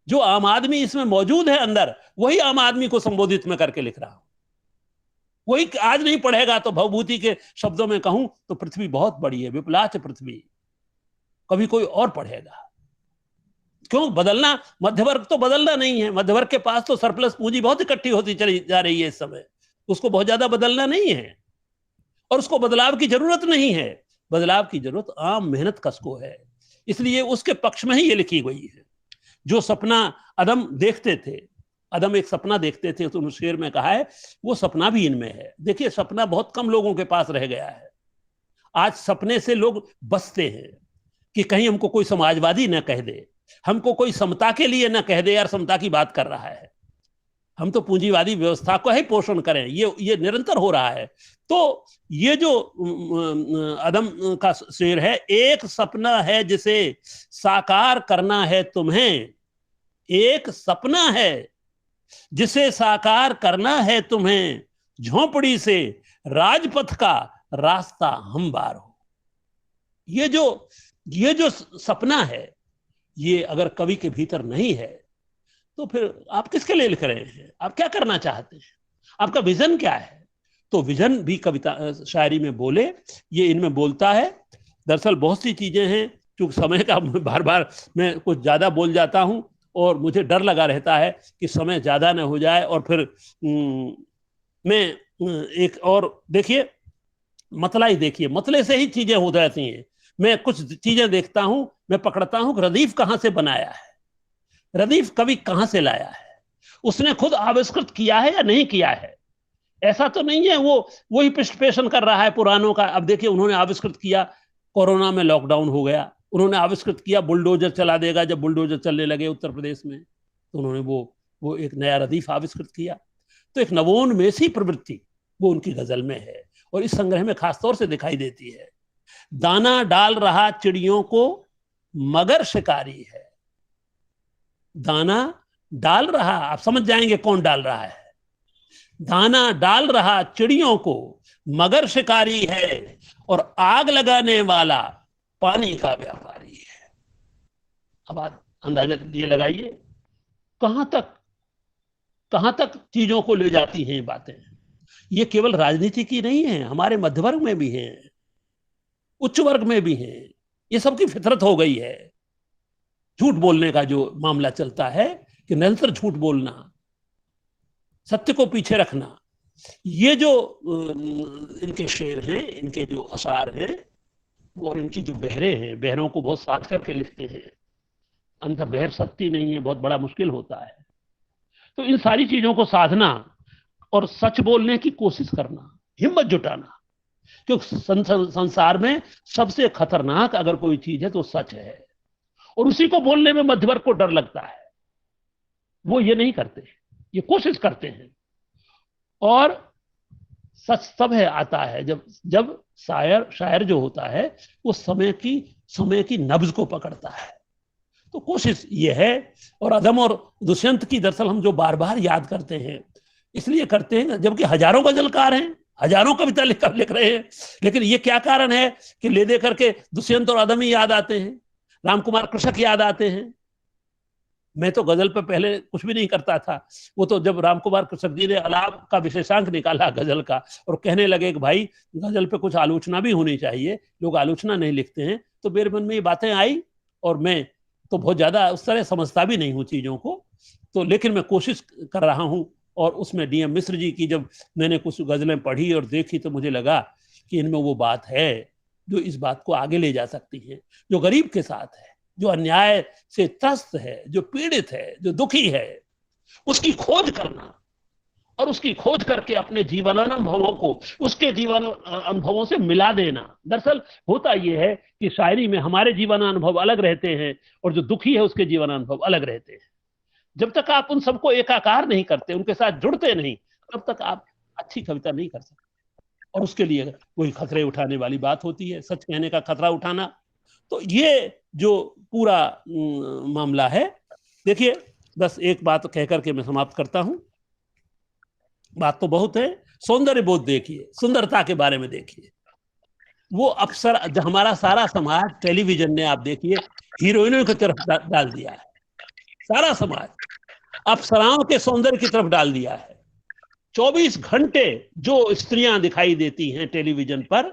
जो आम आदमी इसमें मौजूद है अंदर, वही आम आदमी को संबोधित में करके लिख रहा हूं। वही आज नहीं पढ़ेगा तो भवभूति के शब्दों में कहूं तो पृथ्वी बहुत बड़ी है, विपुलाच पृथ्वी, कभी कोई और पढ़ेगा। क्यों बदलना? मध्यवर्ग तो बदलना नहीं है। मध्यवर्ग के पास तो सरप्लस पूंजी बहुत इकट्ठी होती चली जा रही है इस समय, उसको बहुत ज्यादा बदलना नहीं है, और उसको बदलाव की जरूरत नहीं है। बदलाव की जरूरत आम मेहनत कश को है। इसलिए उसके पक्ष में ही ये लिखी गई है। जो सपना अदम देखते थे, अदम एक सपना देखते थे, तो शेर में कहा है वो सपना भी इनमें है। देखिए, सपना बहुत कम लोगों के पास रह गया है। आज सपने से लोग बचते हैं कि कहीं हमको कोई समाजवादी न कह दे, हमको कोई समता के लिए न कह दे, यार समता की बात कर रहा है। हम तो पूंजीवादी व्यवस्था को ही पोषण करें, ये निरंतर हो रहा है। तो ये जो अदम का शेर है, एक सपना है जिसे साकार करना है तुम्हें, एक सपना है जिसे साकार करना है तुम्हें, झोंपड़ी से राजपथ का रास्ता हमवार हो। ये जो सपना है, ये अगर कवि के भीतर नहीं है तो फिर आप किसके लिए लिख रहे हैं? आप क्या करना चाहते हैं? आपका विजन क्या है? तो विजन भी कविता शायरी में बोले, ये इनमें बोलता है। दरअसल बहुत सी चीजें हैं, क्योंकि समय का बार बार मैं कुछ ज्यादा बोल जाता हूं और मुझे डर लगा रहता है कि समय ज्यादा न हो जाए और फिर मैं एक और देखिए, मतला ही देखिए, मतले से ही चीजें हो जाती हैं। मैं कुछ चीजें देखता हूं, मैं पकड़ता हूं कि रदीफ कहां से बनाया है, रदीफ कवि कहां से लाया है, उसने खुद आविष्कृत किया है या नहीं किया है। ऐसा तो नहीं है वो वही पेशन कर रहा है पुरानों का। अब देखिए, उन्होंने आविष्कृत किया, कोरोना में लॉकडाउन हो गया, उन्होंने आविष्कृत किया बुलडोजर चला देगा। जब बुलडोजर चलने लगे उत्तर प्रदेश में, तो उन्होंने वो एक नया रदीफ आविष्कृत किया। तो एक नवोन्मेषी प्रवृत्ति वो उनकी गजल में है और इस संग्रह में खासतौर से दिखाई देती है। दाना डाल रहा चिड़ियों को मगर शिकारी है, दाना डाल रहा, आप समझ जाएंगे कौन डाल रहा है। दाना डाल रहा चिड़ियों को मगर शिकारी है और आग लगाने वाला पानी का व्यापारी है। अब आप अंदाजा ये लगाइए कहां तक चीजों को ले जाती हैं ये बातें। ये केवल राजनीति की नहीं है, हमारे मध्य वर्ग में भी हैं, उच्च वर्ग में भी हैं। ये सबकी फितरत हो गई है। झूठ बोलने का जो मामला चलता है कि निरंतर झूठ बोलना, सत्य को पीछे रखना, ये जो इनके शेर हैं, इनके जो अशार हैं, और इनकी जो बहरे हैं, बहरों को बहुत साथ करके लिखते हैं। अंत बहर सत्य नहीं है, बहुत बड़ा मुश्किल होता है। तो इन सारी चीजों को साधना और सच बोलने की कोशिश करना, हिम्मत जुटाना, क्योंकि संसार में सबसे खतरनाक अगर कोई चीज है तो सच है। और उसी को बोलने में मध्यवर्ग को डर लगता है, वो ये नहीं करते, ये कोशिश करते हैं। और सच तब है आता है जब शायर जो होता है वो समय की नब्ज को पकड़ता है। तो कोशिश ये है। और अदम और दुष्यंत की दरअसल हम जो बार बार याद करते हैं, इसलिए करते हैं जबकि हजारों गजलकार हैं, हजारों कविता लिख रहे हैं, लेकिन ये क्या कारण है कि ले दे करके दुष्यंत और अदम ही याद आते हैं, राम कुमार कृषक याद आते हैं। मैं तो गजल पे पहले कुछ भी नहीं करता था, वो तो जब राम कुमार कृषक जी ने अलाप का विशेषांक निकाला गजल का और कहने लगे कि भाई गजल पे कुछ आलोचना भी होनी चाहिए, लोग आलोचना नहीं लिखते हैं, तो मेरे मन में ये बातें आई। और मैं तो बहुत ज्यादा उस तरह समझता भी नहीं हूँ चीजों को, तो लेकिन मैं कोशिश कर रहा हूँ। और उसमें डीएम मिश्र जी की जब मैंने कुछ गजलें पढ़ी और देखी तो मुझे लगा कि इनमें वो बात है जो इस बात को आगे ले जा सकती है, जो गरीब के साथ है, जो अन्याय से त्रस्त है, जो पीड़ित है, जो दुखी है, उसकी खोज करना और उसकी खोज करके अपने जीवन अनुभवों को उसके जीवन अनुभवों से मिला देना। दरअसल होता यह है कि शायरी में हमारे जीवन अनुभव अलग रहते हैं और जो दुखी है उसके जीवन अनुभव अलग रहते हैं। जब तक आप उन सबको एकाकार नहीं करते, उनके साथ जुड़ते नहीं, तब तक आप अच्छी कविता नहीं कर सकते। और उसके लिए वही खतरे उठाने वाली बात होती है, सच कहने का खतरा उठाना। तो ये जो पूरा मामला है, देखिए बस एक बात कह करके मैं समाप्त करता हूं। बात तो बहुत है, सौंदर्य बोध देखिए, सुंदरता के बारे में देखिए। वो अक्सर हमारा सारा समाज टेलीविजन ने, आप देखिए, हीरोइनों की तरफ डाल दिया है, सारा समाज अप्सराओं के सौंदर्य की तरफ डाल दिया है। 24 घंटे जो स्त्रियां दिखाई देती हैं टेलीविजन पर,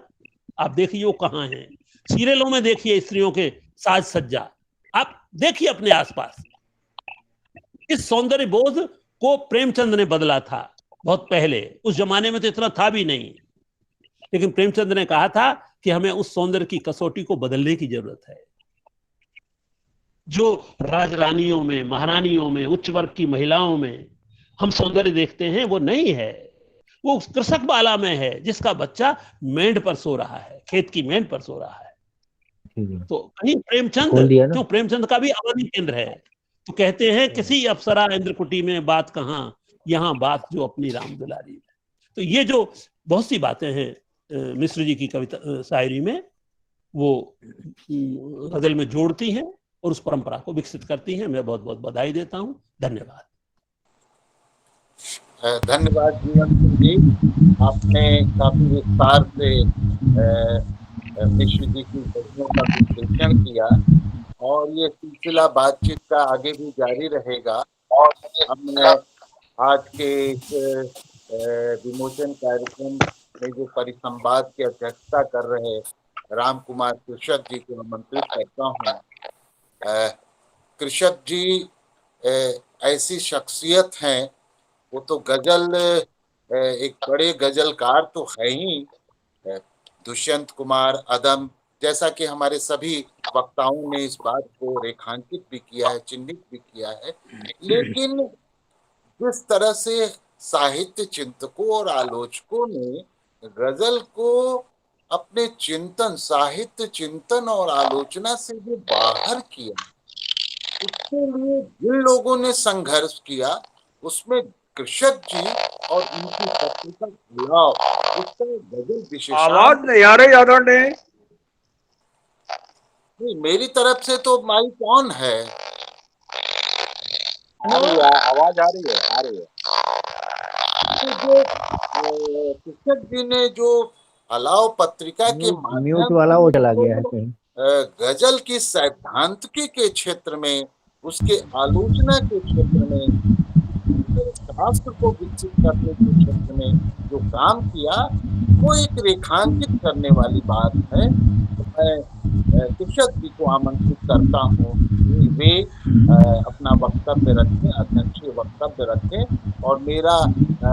आप देखिए वो कहां हैं। सीरियलों में देखिए स्त्रियों के साज सज्जा, आप देखिए अपने आसपास। इस सौंदर्य बोध को प्रेमचंद ने बदला था बहुत पहले, उस जमाने में तो इतना था भी नहीं, लेकिन प्रेमचंद ने कहा था कि हमें उस सौंदर्य की कसौटी को बदलने की जरूरत है। जो राजरानियों में, महारानियों में, उच्च वर्ग की महिलाओं में हम सौंदर्य देखते हैं वो नहीं है, वो कृषक बाला में है जिसका बच्चा मेंढ पर सो रहा है, खेत की मेंढ पर सो रहा है। तो कहीं प्रेमचंद, प्रेमचंद का भी अवधि केंद्र है। तो कहते हैं किसी अप्सरा इंद्रकुटी में बात कहां, यहाँ बात जो अपनी राम दुलारी है। तो ये जो बहुत सी बातें हैं मिश्र जी की कविता शायरी में, वो गजल में जोड़ती हैं और उस परंपरा को विकसित करती हैं। मैं बहुत बहुत बधाई देता हूं। धन्यवाद। धन्यवाद जीवन सिंह जी, आपने काफी विस्तार से मिश्र जी की गजलों का विश्लेषण किया और ये सिलसिला बातचीत का आगे भी जारी रहेगा। हम आज के इस विमोचन कार्यक्रम में जो परिसंवाद की अध्यक्षता कर रहे राम कुमार कृषक जी को आमंत्रित करता हूँ। कृषक जी ऐसी शख्सियत हैं, वो तो गजल एक बड़े गजलकार तो है ही। दुष्यंत कुमार, अदम, जैसा कि हमारे सभी वक्ताओं ने इस बात को रेखांकित भी किया है, चिन्हित भी किया है, लेकिन जिस तरह से साहित्य चिंतकों और आलोचकों ने गजल को अपने चिंतन, साहित्य चिंतन और आलोचना से भी बाहर किया, उसके लिए जिन लोगों ने संघर्ष किया, उसमें कृषक जी और उनकी पत्रिका गुलाब, उसका गजल विशेषांक। आवाज नहीं आ रही आदरणीय। नहीं, मेरी तरफ से तो माइक ऑन है। आवाज आ रही है, आ रही है। तो जो कृषक जी ने जो अलाव पत्रिका के म्यूट माध्यम वाला वो चला से गया है कहीं। गजल की सैद्धांतिकी के क्षेत्र में, उसके आलोचना के क्षेत्र में, शास्त्र को विकसित करने के क्षेत्र में जो काम किया, वो एक रेखांकित करने वाली बात है। तो मैं कृषक जी को आमंत्रित करता हूँ कि वे अपना वक्तव्य रखें, अध्यक्षीय वक्तव्य रखें। और मेरा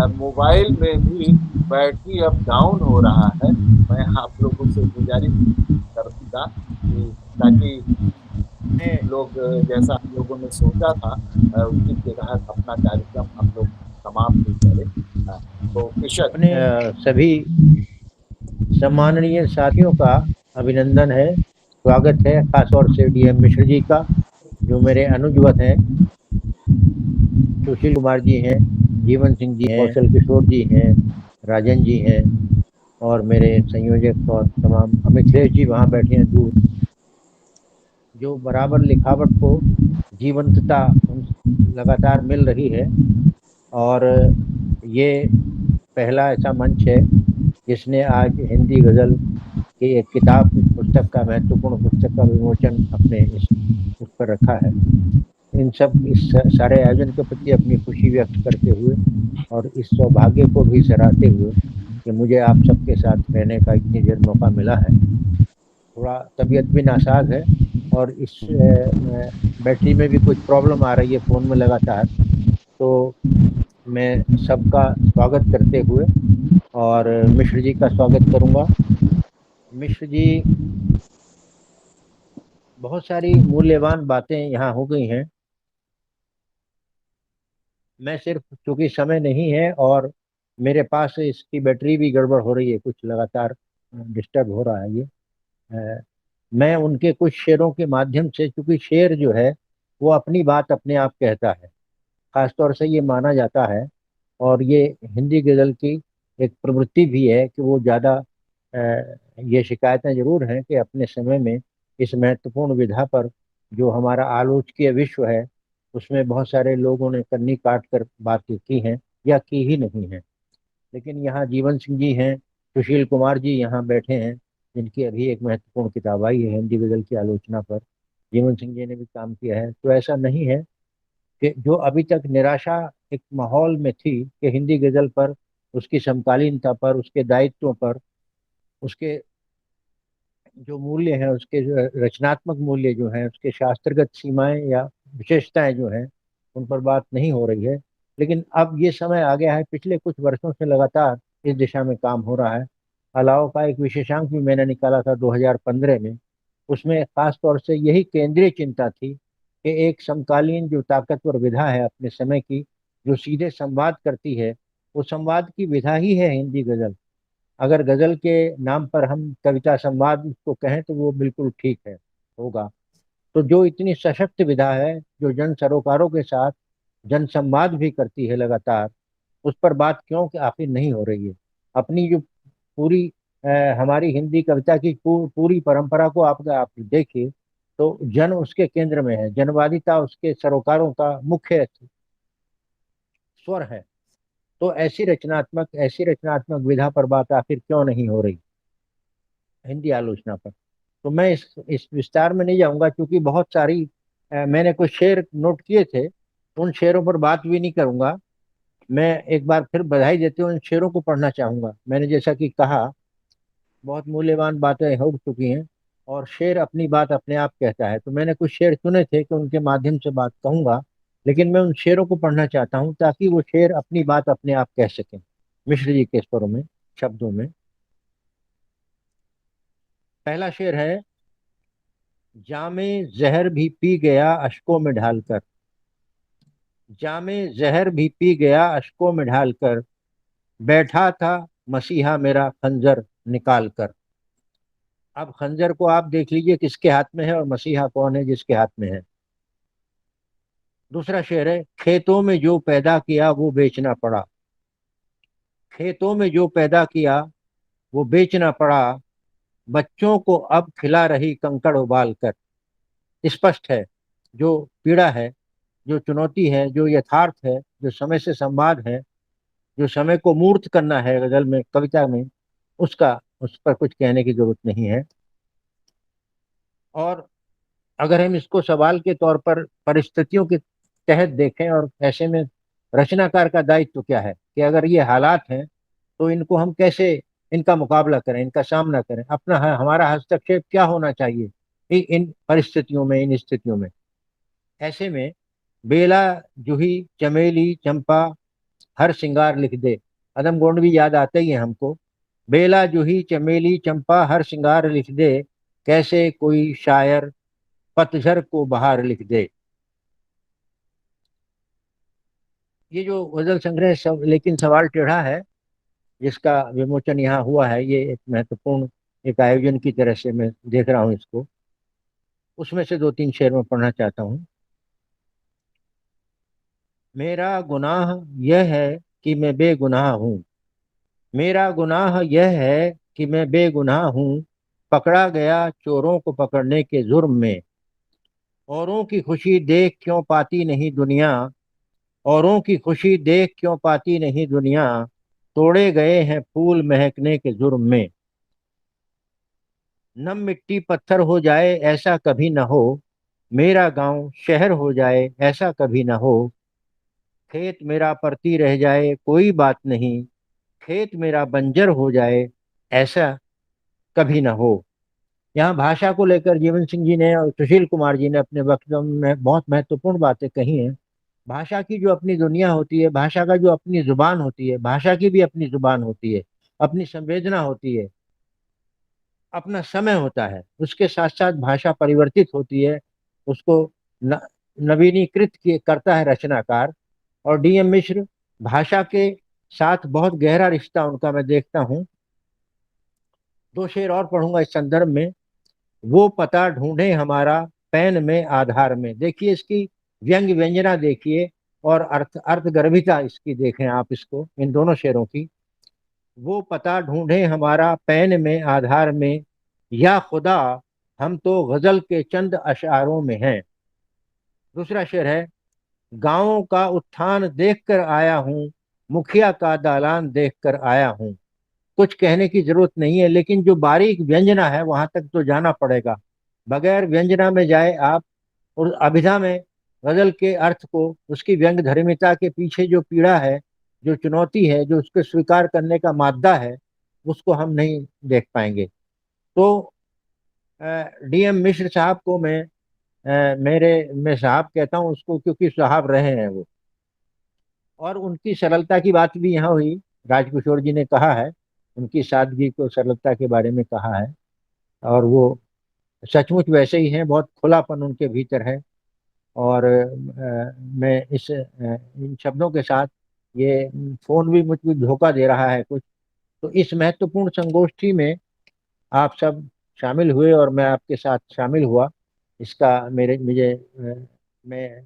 मोबाइल में भी बैटरी अब डाउन हो रहा है, मैं आप लोगों से गुजारिश करूंगा कि ताकि लोग जैसा हम लोगों ने सोचा था उसी के तहत अपना कार्यक्रम हम लोग समाप्त करें। तो कृषक अपने सभी सम्माननीय साथियों का अभिनंदन है, स्वागत है, खासतौर से डीएम मिश्र जी का, जो मेरे अनुजवत हैं। सुशील कुमार जी हैं, जीवन सिंह जी हैं, कौशल किशोर जी हैं, राजन जी हैं, और मेरे संयोजक और तमाम अमित जी वहाँ बैठे हैं दूर, जो बराबर लिखावट को जीवंतता लगातार मिल रही है। और ये पहला ऐसा मंच है जिसने आज हिंदी गज़ल की एक किताब, पुस्तक का, महत्वपूर्ण पुस्तक का विमोचन अपने उस पर रखा है। इस सारे आयोजन के प्रति अपनी खुशी व्यक्त करते हुए और इस सौभाग्य को भी सराहते हुए कि मुझे आप सबके साथ रहने का इतनी देर मौका मिला है। थोड़ा तबीयत भी नासाज है और इस बैटरी में भी कुछ प्रॉब्लम आ रही है फ़ोन में लगातार। तो मैं सबका स्वागत करते हुए और मिश्र जी का स्वागत करूंगा। मिश्र जी, बहुत सारी मूल्यवान बातें यहाँ हो गई हैं। मैं सिर्फ, चूंकि समय नहीं है और मेरे पास इसकी बैटरी भी गड़बड़ हो रही है, कुछ लगातार डिस्टर्ब हो रहा है ये, मैं उनके कुछ शेरों के माध्यम से, चूंकि शेर जो है वो अपनी बात अपने आप कहता है, खासतौर से ये माना जाता है, और ये हिंदी गज़ल की एक प्रवृत्ति भी है कि वो ज़्यादा, ये शिकायतें ज़रूर हैं कि अपने समय में इस महत्वपूर्ण विधा पर जो हमारा आलोचकीय विश्व है उसमें बहुत सारे लोगों ने कन्नी काट कर बातें की हैं या की ही नहीं है। लेकिन यहाँ जीवन सिंह जी हैं, सुशील कुमार जी यहाँ बैठे हैं, जिनकी अभी एक महत्वपूर्ण किताब आई है हिंदी गज़ल की आलोचना पर, जीवन सिंह जी ने भी काम किया है। तो ऐसा नहीं है कि जो अभी तक निराशा एक माहौल में थी कि हिंदी गज़ल पर, उसकी समकालीनता पर, उसके दायित्वों पर, उसके जो मूल्य हैं, उसके जो रचनात्मक मूल्य जो हैं, उसके शास्त्रगत सीमाएं या विशेषताएं जो हैं, उन पर बात नहीं हो रही है। लेकिन अब ये समय आ गया है, पिछले कुछ वर्षों से लगातार इस दिशा में काम हो रहा है। अलाव का एक विशेषांक भी मैंने निकाला था 2015 में, उसमें खास तौर से यही केंद्रीय चिंता थी कि एक समकालीन जो ताकतवर विधा है अपने समय की, जो सीधे संवाद करती है, वो संवाद की विधा ही है हिंदी गज़ल। अगर गज़ल के नाम पर हम कविता संवाद उसको कहें तो वो बिल्कुल ठीक है, होगा। तो जो इतनी सशक्त विधा है, जो जन सरोकारों के साथ जन संवाद भी करती है लगातार, उस पर बात क्यों कि आखिर नहीं हो रही है। अपनी जो पूरी हमारी हिंदी कविता की पूरी परंपरा को आप देखिए तो जन उसके केंद्र में है, जनवादिता उसके सरोकारों का मुख्य स्वर है। तो ऐसी रचनात्मक विधा पर बात आखिर क्यों नहीं हो रही हिंदी आलोचना पर। तो मैं इस विस्तार में नहीं जाऊंगा, क्योंकि बहुत सारी मैंने कुछ शेर नोट किए थे, उन शेरों पर बात भी नहीं करूंगा। मैं एक बार फिर बधाई देते हुए उन शेरों को पढ़ना चाहूंगा। मैंने जैसा कि कहा, बहुत मूल्यवान बातें हो चुकी हैं और शेर अपनी बात अपने आप कहता है। तो मैंने कुछ शेर चुने थे कि उनके माध्यम से बात कहूंगा, लेकिन मैं उन शेरों को पढ़ना चाहता हूं ताकि वो शेर अपनी बात अपने आप कह सकें मिश्र जी के स्वरों में, शब्दों में। पहला शेर है, जामे जहर भी पी गया अश्कों में ढालकर। जामे जहर भी पी गया अश्कों में ढालकर, बैठा था मसीहा मेरा खंजर निकाल कर। अब खंजर को आप देख लीजिए किसके हाथ में है और मसीहा कौन है जिसके हाथ में है। दूसरा शेर है, खेतों में जो पैदा किया वो बेचना पड़ा। खेतों में जो पैदा किया वो बेचना पड़ा, बच्चों को अब खिला रही कंकड़ उबाल कर। स्पष्ट है, जो पीड़ा है, जो चुनौती है, जो यथार्थ है, जो समय से संवाद है, जो समय को मूर्त करना है गजल में, कविता में, उस पर कुछ कहने की जरूरत नहीं है। और अगर हम इसको सवाल के तौर पर परिस्थितियों के तहत देखें, और ऐसे में रचनाकार का दायित्व क्या है कि अगर ये हालात हैं तो इनको हम कैसे इनका मुकाबला करें, इनका सामना करें, हमारा हस्तक्षेप क्या होना चाहिए इन परिस्थितियों में, इन स्थितियों में। ऐसे में बेला जूही चमेली चंपा हर श्रृंगार लिख दे, अदम गोंड भी याद आते ही है हमको। बेला जूही चमेली चंपा हर श्रृंगार लिख दे, कैसे कोई शायर पतझर को बहार लिख दे। ये जो गजल संग्रह लेकिन सवाल टेढ़ा है, जिसका विमोचन यहाँ हुआ है, ये एक महत्वपूर्ण एक आयोजन की तरह से मैं देख रहा हूँ इसको। उसमें से दो तीन शेर में पढ़ना चाहता हूँ। मेरा गुनाह यह है कि मैं बेगुनाह हूँ। मेरा गुनाह यह है कि मैं बेगुनाह हूँ, पकड़ा गया चोरों को पकड़ने के जुर्म में। औरों की खुशी देख क्यों पाती नहीं दुनिया, औरों की खुशी देख क्यों पाती नहीं दुनिया, तोड़े गए हैं फूल महकने के जुर्म में। नम मिट्टी पत्थर हो जाए ऐसा कभी न हो, मेरा गांव शहर हो जाए ऐसा कभी न हो। खेत मेरा परती रह जाए कोई बात नहीं, खेत मेरा बंजर हो जाए ऐसा कभी न हो। यहाँ भाषा को लेकर जीवन सिंह जी ने और सुशील कुमार जी ने अपने वक्तव्य में बहुत महत्वपूर्ण बातें कही हैं। भाषा की जो अपनी दुनिया होती है, भाषा का जो अपनी जुबान होती है, भाषा की भी अपनी जुबान होती है, अपनी संवेदना होती है, अपना समय होता है। उसके साथ साथ भाषा परिवर्तित होती है, उसको न, करता है रचनाकार। और डीएम मिश्र, भाषा के साथ बहुत गहरा रिश्ता उनका मैं देखता हूँ। दो शेर और पढ़ूंगा इस संदर्भ में। वो पता ढूंढे हमारा पैन में आधार में। देखिए इसकी व्यंग्य व्यंजना देखिए और अर्थगर्भिता इसकी देखें आप, इसको इन दोनों शेरों की। वो पता ढूंढे हमारा पैन में आधार में, या खुदा हम तो गजल के चंद अशारों में हैं। दूसरा शेर है, गांवों का उत्थान देख कर आया हूँ, मुखिया का दालान देख कर आया हूँ। कुछ कहने की जरूरत नहीं है, लेकिन जो बारीक व्यंजना है वहां तक तो जाना पड़ेगा। बगैर व्यंजना में जाए आप और अभिधा में गजल के अर्थ को, उसकी व्यंग धर्मिता के पीछे जो पीड़ा है, जो चुनौती है, जो उसको स्वीकार करने का मादा है, उसको हम नहीं देख पाएंगे। तो डीएम मिश्र साहब को मैं मैं साहब कहता हूँ उसको, क्योंकि साहब रहे हैं वो। और उनकी सरलता की बात भी यहाँ हुई, राजकिशोर जी ने कहा है, उनकी सादगी को सरलता के बारे में कहा है, और वो सचमुच वैसे ही हैं। बहुत खुलापन उनके भीतर है। और मैं इन शब्दों के साथ, ये फोन भी मुझको धोखा दे रहा है कुछ, तो इस महत्वपूर्ण संगोष्ठी में आप सब शामिल हुए और मैं आपके साथ शामिल हुआ। इसका मैं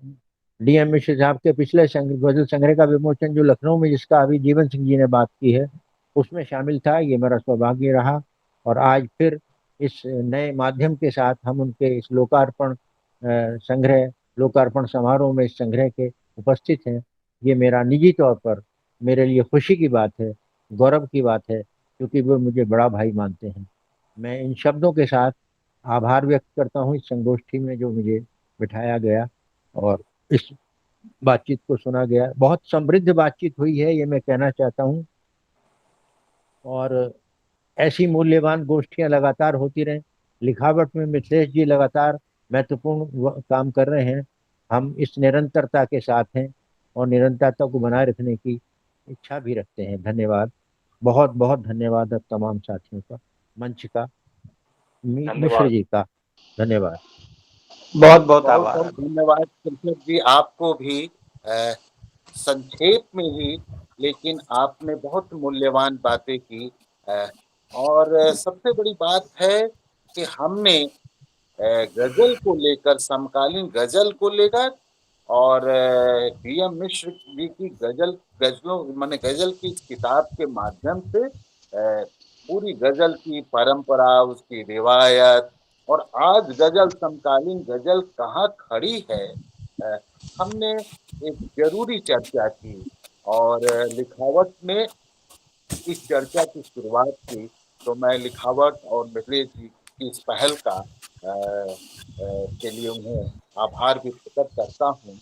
डीएम मिश्र साहब के पिछले गजल संग्रह का विमोचन जो लखनऊ में, जिसका अभी जीवन सिंह जी ने बात की है, उसमें शामिल था। ये मेरा सौभाग्य रहा और आज फिर इस नए माध्यम के साथ हम उनके इस लोकार्पण समारोह में इस संग्रह के उपस्थित हैं। ये मेरा निजी तौर पर मेरे लिए खुशी की बात है, गौरव की बात है, क्योंकि वो मुझे बड़ा भाई मानते हैं। मैं इन शब्दों के साथ आभार व्यक्त करता हूँ इस संगोष्ठी में जो मुझे बिठाया गया और इस बातचीत को सुना गया। बहुत समृद्ध बातचीत हुई है, ये मैं कहना चाहता हूँ। और ऐसी मूल्यवान गोष्ठियां लगातार होती रहें। लिखावट में मिथिलेश जी लगातार महत्वपूर्ण काम कर रहे हैं। हम इस निरंतरता के साथ हैं और निरंतरता को बनाए रखने की इच्छा भी रखते हैं। धन्यवाद, बहुत बहुत धन्यवाद अब तमाम साथियों का, मंच का, मिश्र जी का धन्यवाद। बहुत बहुत बहुत आभार। बहुत धन्यवाद कृष्ण जी, आपको भी संक्षेप में ही, लेकिन आपने बहुत मूल्यवान बातें की। और सबसे बड़ी बात है कि हमने गजल को लेकर, समकालीन गजल को लेकर और डीएम मिश्र जी की गजल की इस किताब के माध्यम से पूरी गजल की परंपरा, उसकी रिवायत और आज गजल, समकालीन गजल कहाँ खड़ी है, हमने एक जरूरी चर्चा की। और लिखावट ने इस चर्चा की शुरुआत की, तो मैं लिखावट और मिथिलेश जी की इस पहल का के लिए उन्हें आभार भी प्रकट करता हूँ।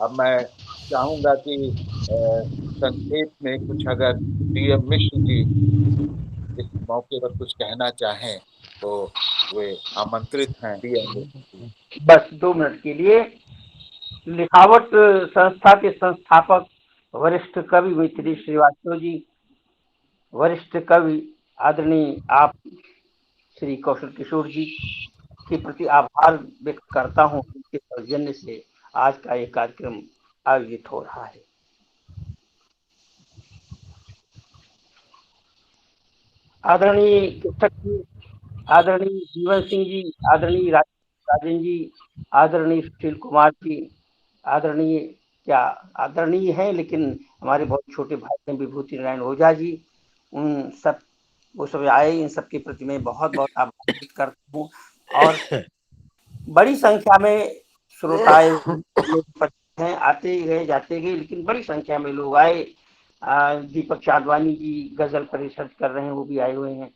अब मैं चाहूंगा कि संक्षेप में कुछ अगर डीएम मिश्र जी इस मौके पर कुछ कहना चाहें तो वे आमंत्रित हैं। डीएम मिश्र जी। बस 2 मिनट के लिए। लिखावट संस्था के संस्थापक वरिष्ठ कवि मिथिलेश श्रीवास्तव जी, वरिष्ठ कवि आदरणीय आप श्री कौशल किशोर जी के प्रति आभार व्यक्त करता हूँ। उनके सौजन्य से आज का ये कार्यक्रम आयोजित हो रहा है। आदरणीय शिक्षक जी, आदरणीय जीवन सिंह जी, आदरणीय राजन जी, आदरणीय सुशील कुमार जी, आदरणीय आदरणीय हैं लेकिन हमारे बहुत छोटे भाई हैं विभूति नारायण ओझा जी, उन सब वो सब आए, इन सब के प्रति मैं बहुत बहुत आभार व्यक्त करता हूँ। और बड़ी संख्या में श्रोताए हैं, आते गए जाते गए, लेकिन बड़ी संख्या में लोग आए। दीपक चांदवानी जी गजल पर रिसर्च कर रहे हैं, वो भी आए हुए हैं।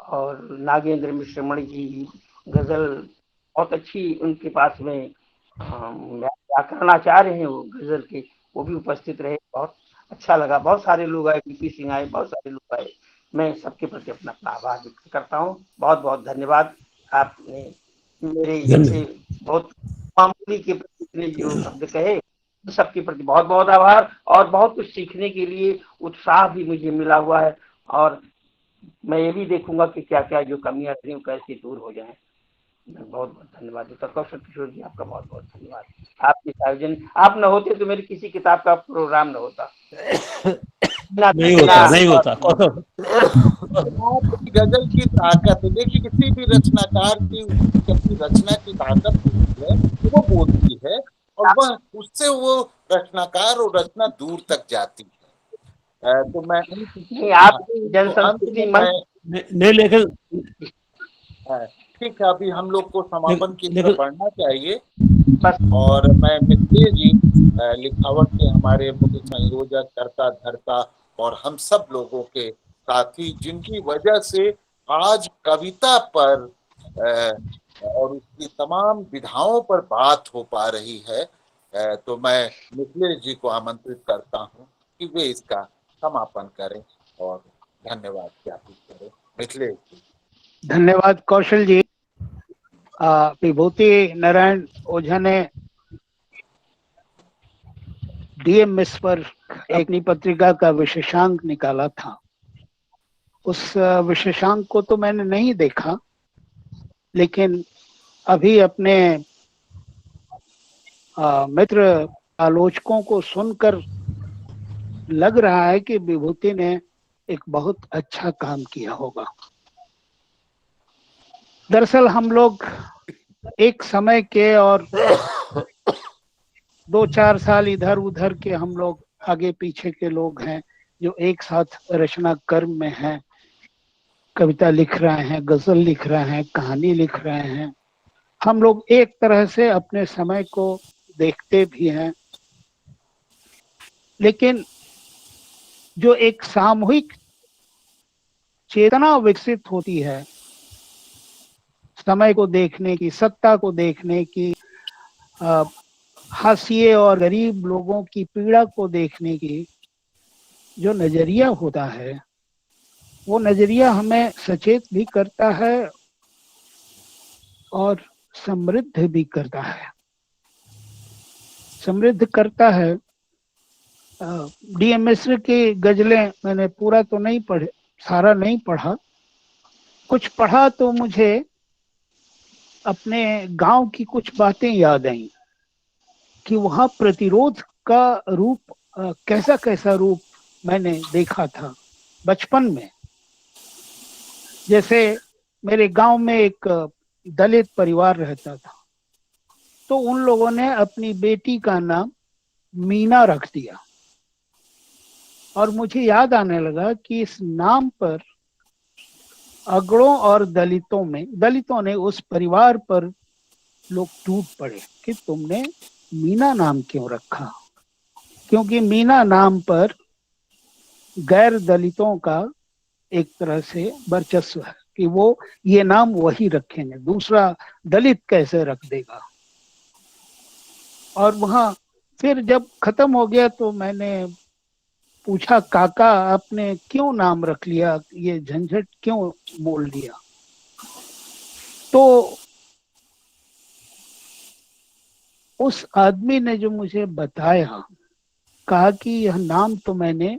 और नागेंद्र मिश्र मणि जी गजल बहुत अच्छी उनके पास में व्याकरण आचार्य हैं वो गजल के, वो भी उपस्थित रहे। बहुत अच्छा लगा, बहुत सारे लोग आए, पीपी सिंह आए, बहुत सारे लोग आए। मैं सबके प्रति अपना आभार व्यक्त करता हूँ। बहुत बहुत धन्यवाद। आपने मेरे जैसे बहुत मामूली के प्रति इतने जो शब्द कहे, सबके प्रति बहुत बहुत आभार। और बहुत कुछ सीखने के लिए उत्साह भी मुझे मिला हुआ है और मैं ये भी देखूंगा कि क्या क्या जो कमियां रही कैसे दूर हो जाएं। मैं बहुत बहुत धन्यवाद देता हूँ। कौशल किशोर जी आपका बहुत बहुत धन्यवाद। आपके आयोजन, आप न होते तो मेरी किसी किताब का प्रोग्राम न होता। नहीं होता। गजल की ताकत देखिए, किसी भी रचनाकार की अपनी रचना की ताकत होती है, वो बोलती है और वह उससे वो रचनाकार और रचना दूर तक जाती है। तो मैं आपकी जनसंस्कृति नहीं, लेकिन ठीक है, अभी हम लोग को समापन की तरफ बढ़ना चाहिए। और मैं मिथिलेश जी, लिखावट के हमारे मुख्य संयोजक, कर्ता धर्ता और हम सब लोगों के साथी, जिनकी वजह से आज कविता पर और उसकी तमाम विधाओं पर बात हो पा रही है, तो मैं मिथिलेश जी को आमंत्रित करता हूं कि वे इसका समापन करें और धन्यवाद ज्ञापित करें। मिथिलेश जी। धन्यवाद कौशल जी। विभूति नारायण ओझा ने डीएम मिस पर अपनी पत्रिका का विशेषांक निकाला था। उस विशेषांक को तो मैंने नहीं देखा, लेकिन अभी अपने मित्र आलोचकों को सुनकर लग रहा है कि विभूति ने एक बहुत अच्छा काम किया होगा। दरअसल हम लोग एक समय के और 2-4 साल इधर उधर के हम लोग आगे पीछे के लोग हैं जो एक साथ रचना कर्म में हैं, कविता लिख रहे हैं, गजल लिख रहे हैं, कहानी लिख रहे हैं। हम लोग एक तरह से अपने समय को देखते भी हैं, लेकिन जो एक सामूहिक चेतना विकसित होती है समय को देखने की, सत्ता को देखने की, हाशिए और गरीब लोगों की पीड़ा को देखने की जो नजरिया होता है, वो नजरिया हमें सचेत भी करता है और समृद्ध भी करता है। समृद्ध करता है। डीएम मिश्र की गजलें मैंने पूरा तो नहीं पढ़े, सारा नहीं पढ़ा, कुछ पढ़ा तो मुझे अपने गांव की कुछ बातें याद आई कि वहां प्रतिरोध का रूप कैसा कैसा रूप मैंने देखा था बचपन में। जैसे मेरे गांव में एक दलित परिवार रहता था, तो उन लोगों ने अपनी बेटी का नाम मीना रख दिया और मुझे याद आने लगा कि इस नाम पर अगड़ों और दलितों ने उस परिवार पर लोग टूट पड़े कि तुमने मीना नाम क्यों रखा, क्योंकि मीना नाम पर गैर दलितों का एक तरह से वर्चस्व है कि वो ये नाम वही रखेंगे, दूसरा दलित कैसे रख देगा। और वहां फिर जब खत्म हो गया तो मैंने पूछा, काका आपने क्यों नाम रख लिया, ये झंझट क्यों मोल लिया? तो उस आदमी ने जो मुझे बताया, कहा कि यह नाम तो मैंने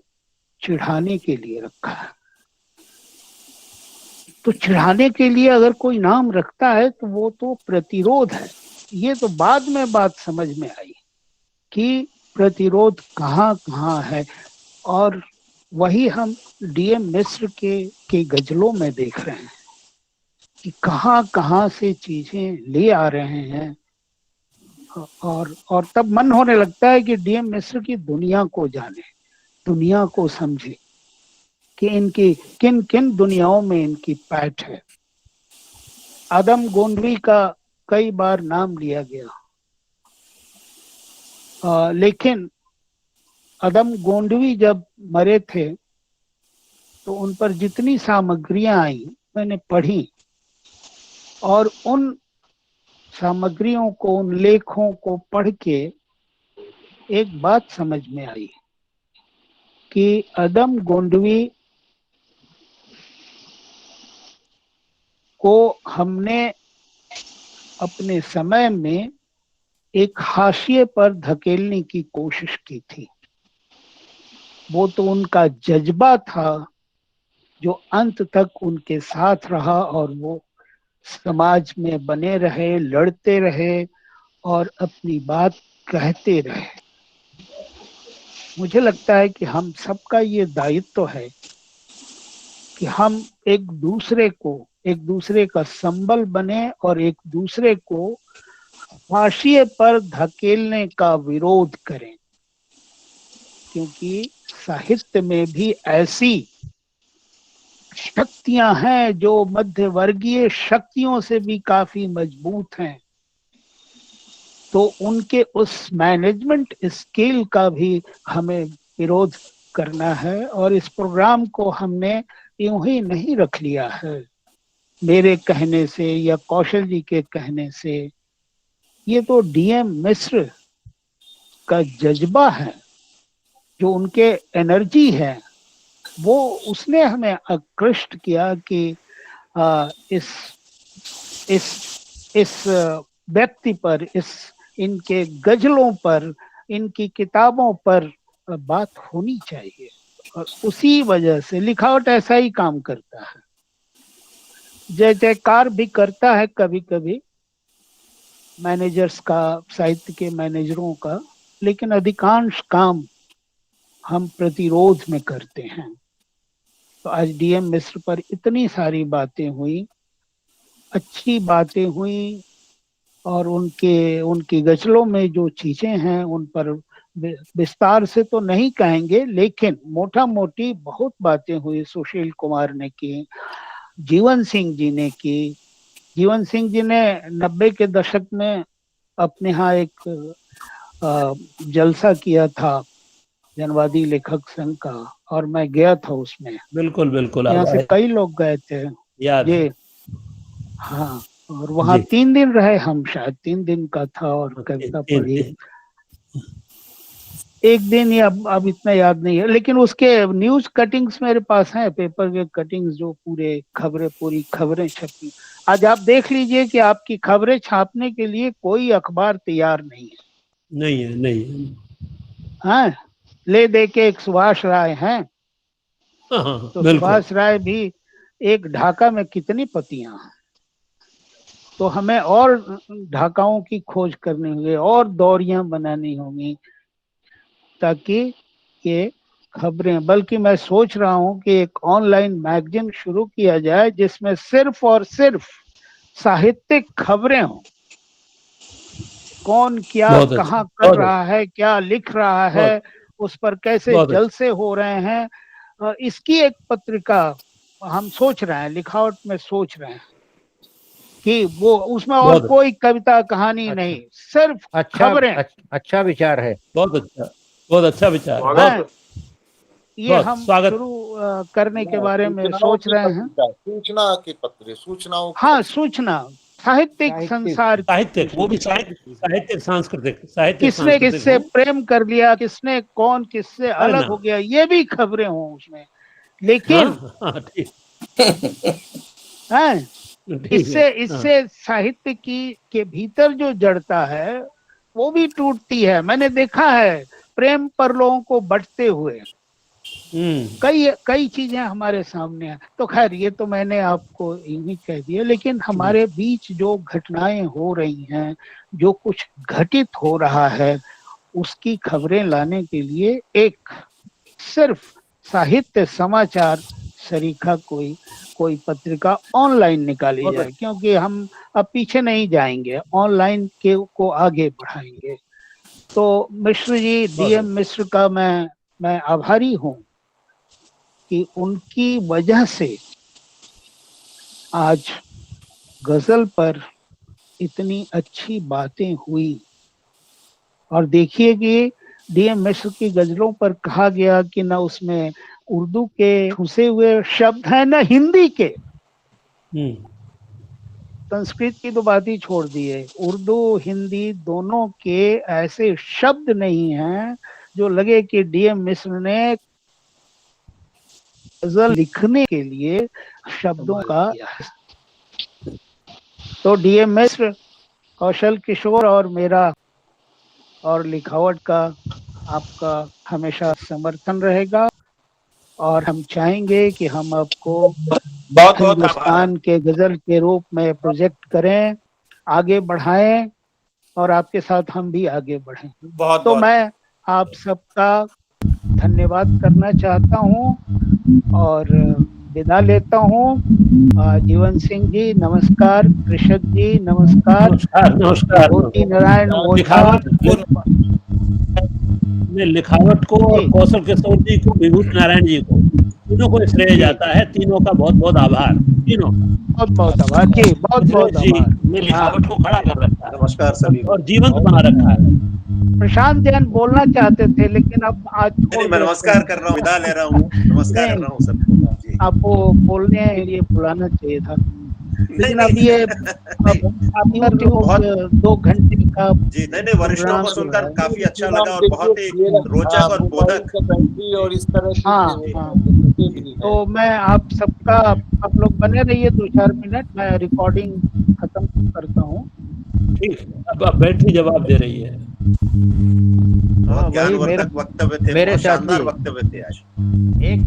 चिढ़ाने के लिए रखा है। तो चिढ़ाने के लिए अगर कोई नाम रखता है तो वो तो प्रतिरोध है। ये तो बाद में बात समझ में आई कि प्रतिरोध कहाँ कहाँ है, और वही हम डीएम मिश्र के गजलों में देख रहे हैं कि कहाँ कहाँ से चीजें ले आ रहे हैं। और तब मन होने लगता है कि डीएम मिश्र की दुनिया को जाने, दुनिया को समझे कि इनकी किन किन दुनियाओं में इनकी पैठ है। आदम गोंडवी का कई बार नाम लिया गया, लेकिन आदम गोंडवी जब मरे थे तो उन पर जितनी सामग्रियां आई मैंने पढ़ी, और उन सामग्रियों को, उन लेखों को पढ़ के एक बात समझ में आई कि आदम गोंडवी को हमने अपने समय में एक हाशिए पर धकेलने की कोशिश की थी। वो तो उनका जज्बा था जो अंत तक उनके साथ रहा, और वो समाज में बने रहे, लड़ते रहे और अपनी बात कहते रहे। मुझे लगता है कि हम सबका ये दायित्व है कि हम एक दूसरे का संबल बने और एक दूसरे को हाशिए पर धकेलने का विरोध करें, क्योंकि साहित्य में भी ऐसी शक्तियां हैं जो मध्यवर्गीय शक्तियों से भी काफी मजबूत हैं। तो उनके उस मैनेजमेंट स्किल का भी हमें विरोध करना है, और इस प्रोग्राम को हमने यूं ही नहीं रख लिया है मेरे कहने से या कौशल जी के कहने से। ये तो डीएम मिश्र का जज्बा है, जो उनके एनर्जी है, वो उसने हमें आकृष्ट किया कि इस व्यक्ति पर, इनके गजलों पर, इनकी किताबों पर बात होनी चाहिए। और उसी वजह से लिखावट ऐसा ही काम करता है, जय जयकार भी करता है कभी कभी मैनेजर्स का, साहित्य के मैनेजरों का, लेकिन अधिकांश काम हम प्रतिरोध में करते हैं। तो आज डीएम मिश्र पर इतनी सारी बातें हुई, अच्छी बातें हुई, और उनकी गजलों में जो चीजें हैं उन पर विस्तार से तो नहीं कहेंगे, लेकिन मोटा मोटी बहुत बातें हुई। सुशील कुमार ने की, जीवन सिंह जी ने की। जीवन सिंह जी ने 90 के दशक में अपने यहाँ एक जलसा किया था जनवादी लेखक संघ का, और मैं गया था उसमें। बिल्कुल बिल्कुल यहाँ से कई लोग गए थे याद ये। है। हाँ, और वहाँ जी। 3 दिन रहे हम, शायद 3 दिन का था, और कविता पढ़ी। एक दिन या अब इतना याद नहीं है, लेकिन उसके न्यूज कटिंग्स मेरे पास हैं, पेपर के कटिंग्स, जो पूरी खबरें छपी। आज आप देख लीजिए कि आपकी खबरें छापने के लिए कोई अखबार तैयार नहीं है। नहीं है। हाँ, ले दे के एक सुभाष राय हैं, तो सुभाष राय भी एक ढाका में कितनी पतियां हैं, तो हमें और ढाकाओं की खोज करनी होगी और दौरियां बनानी होंगी, ताकि ये खबरें, बल्कि मैं सोच रहा हूं कि एक ऑनलाइन मैगजीन शुरू किया जाए जिसमें सिर्फ और सिर्फ साहित्यिक खबरें हों। कौन क्या कहाँ कर रहा है, क्या लिख रहा है, उस पर कैसे जलसे हो रहे हैं, इसकी एक पत्रिका हम सोच रहे हैं, लिखावट में सोच रहे हैं कि वो उसमें और कोई कविता कहानी नहीं, सिर्फ खबरें। अच्छा विचार है, बहुत अच्छा विचार है। ये हम शुरू करने के बारे में सोच रहे हैं। सूचना की पत्र, सूचनाओं, हाँ, सूचना, साहित्यिक संसार, साहित्यिक, वो भी साहित्यिक सांस्कृतिक, किसने किससे प्रेम कर लिया, किसने कौन किससे अलग हो गया, ये भी खबरें हों उसमें। लेकिन इससे साहित्य के भीतर जो जड़ता है वो भी टूटती है। मैंने देखा है प्रेम पर लोगों को बटते हुए, कई चीजें हमारे सामने हैं। तो खैर, ये तो मैंने आपको यूं कह दिया, लेकिन हमारे बीच जो घटनाएं हो रही हैं, जो कुछ घटित हो रहा है, उसकी खबरें लाने के लिए एक सिर्फ साहित्य समाचार सरीखा कोई पत्रिका ऑनलाइन निकाली जाए, क्योंकि हम अब पीछे नहीं जाएंगे, ऑनलाइन को आगे बढ़ाएंगे। तो मिश्र जी, डीएम मिश्र का मैं आभारी हूं कि उनकी वजह से आज गजल पर इतनी अच्छी बातें हुई। और देखिए कि डीएम मिश्र की गजलों पर कहा गया कि ना उसमें उर्दू के ठुसे हुए शब्द हैं, ना हिंदी के। संस्कृत की तो बात ही छोड़ दिए, उर्दू हिंदी दोनों के ऐसे शब्द नहीं हैं जो लगे कि डीएम मिश्र ने गजल लिखने के लिए शब्दों का। तो डीएम मिश्र, कौशल किशोर और मेरा और लिखावट का आपका हमेशा समर्थन रहेगा, और हम चाहेंगे कि हम आपको हिंदुस्तान के गजल के रूप में प्रोजेक्ट करें, आगे बढ़ाएं, और आपके साथ हम भी आगे बढ़ें। तो मैं आप सबका धन्यवाद करना चाहता हूं और विदा लेता हूं। जीवन सिंह जी नमस्कार, कृषक जी नमस्कार, ज्योति नारायण लिखावट को और कौशल किशोर जी को, विभूति नारायण जी को, तीनों को श्रेय जाता है। तीनों का बहुत बहुत आभार। तीनों बहुत आभार जी, बहुत आभार। ने लिखावट को खड़ा कर रखा है, नमस्कार सभी, और जीवंत बना रखा है। प्रशांत जैन बोलना चाहते थे, लेकिन अब आज मैं नमस्कार कर रहा हूँ, विदा ले रहा हूँ, नमस्कार कर रहा हूँ सब। आपको बोलने के लिए बुलाना चाहिए था, लेकिन अब ये बहुत 2 घंटे का जी नहीं, वरिष्ठों को सुनकर काफी अच्छा लगा और बहुत ही रोचक और बोधक और इस तरह। हाँ, तो मैं आप सबका, आप लोग बने रहिए 2-4 मिनट, मैं रिकॉर्डिंग खत्म करता हूँ। ठीक, अब बैटरी जवाब दे रही है। ज्ञानवर्धक वक्तव्य थे, मेरे साथ शानदार वक्तव्य थे आज। एक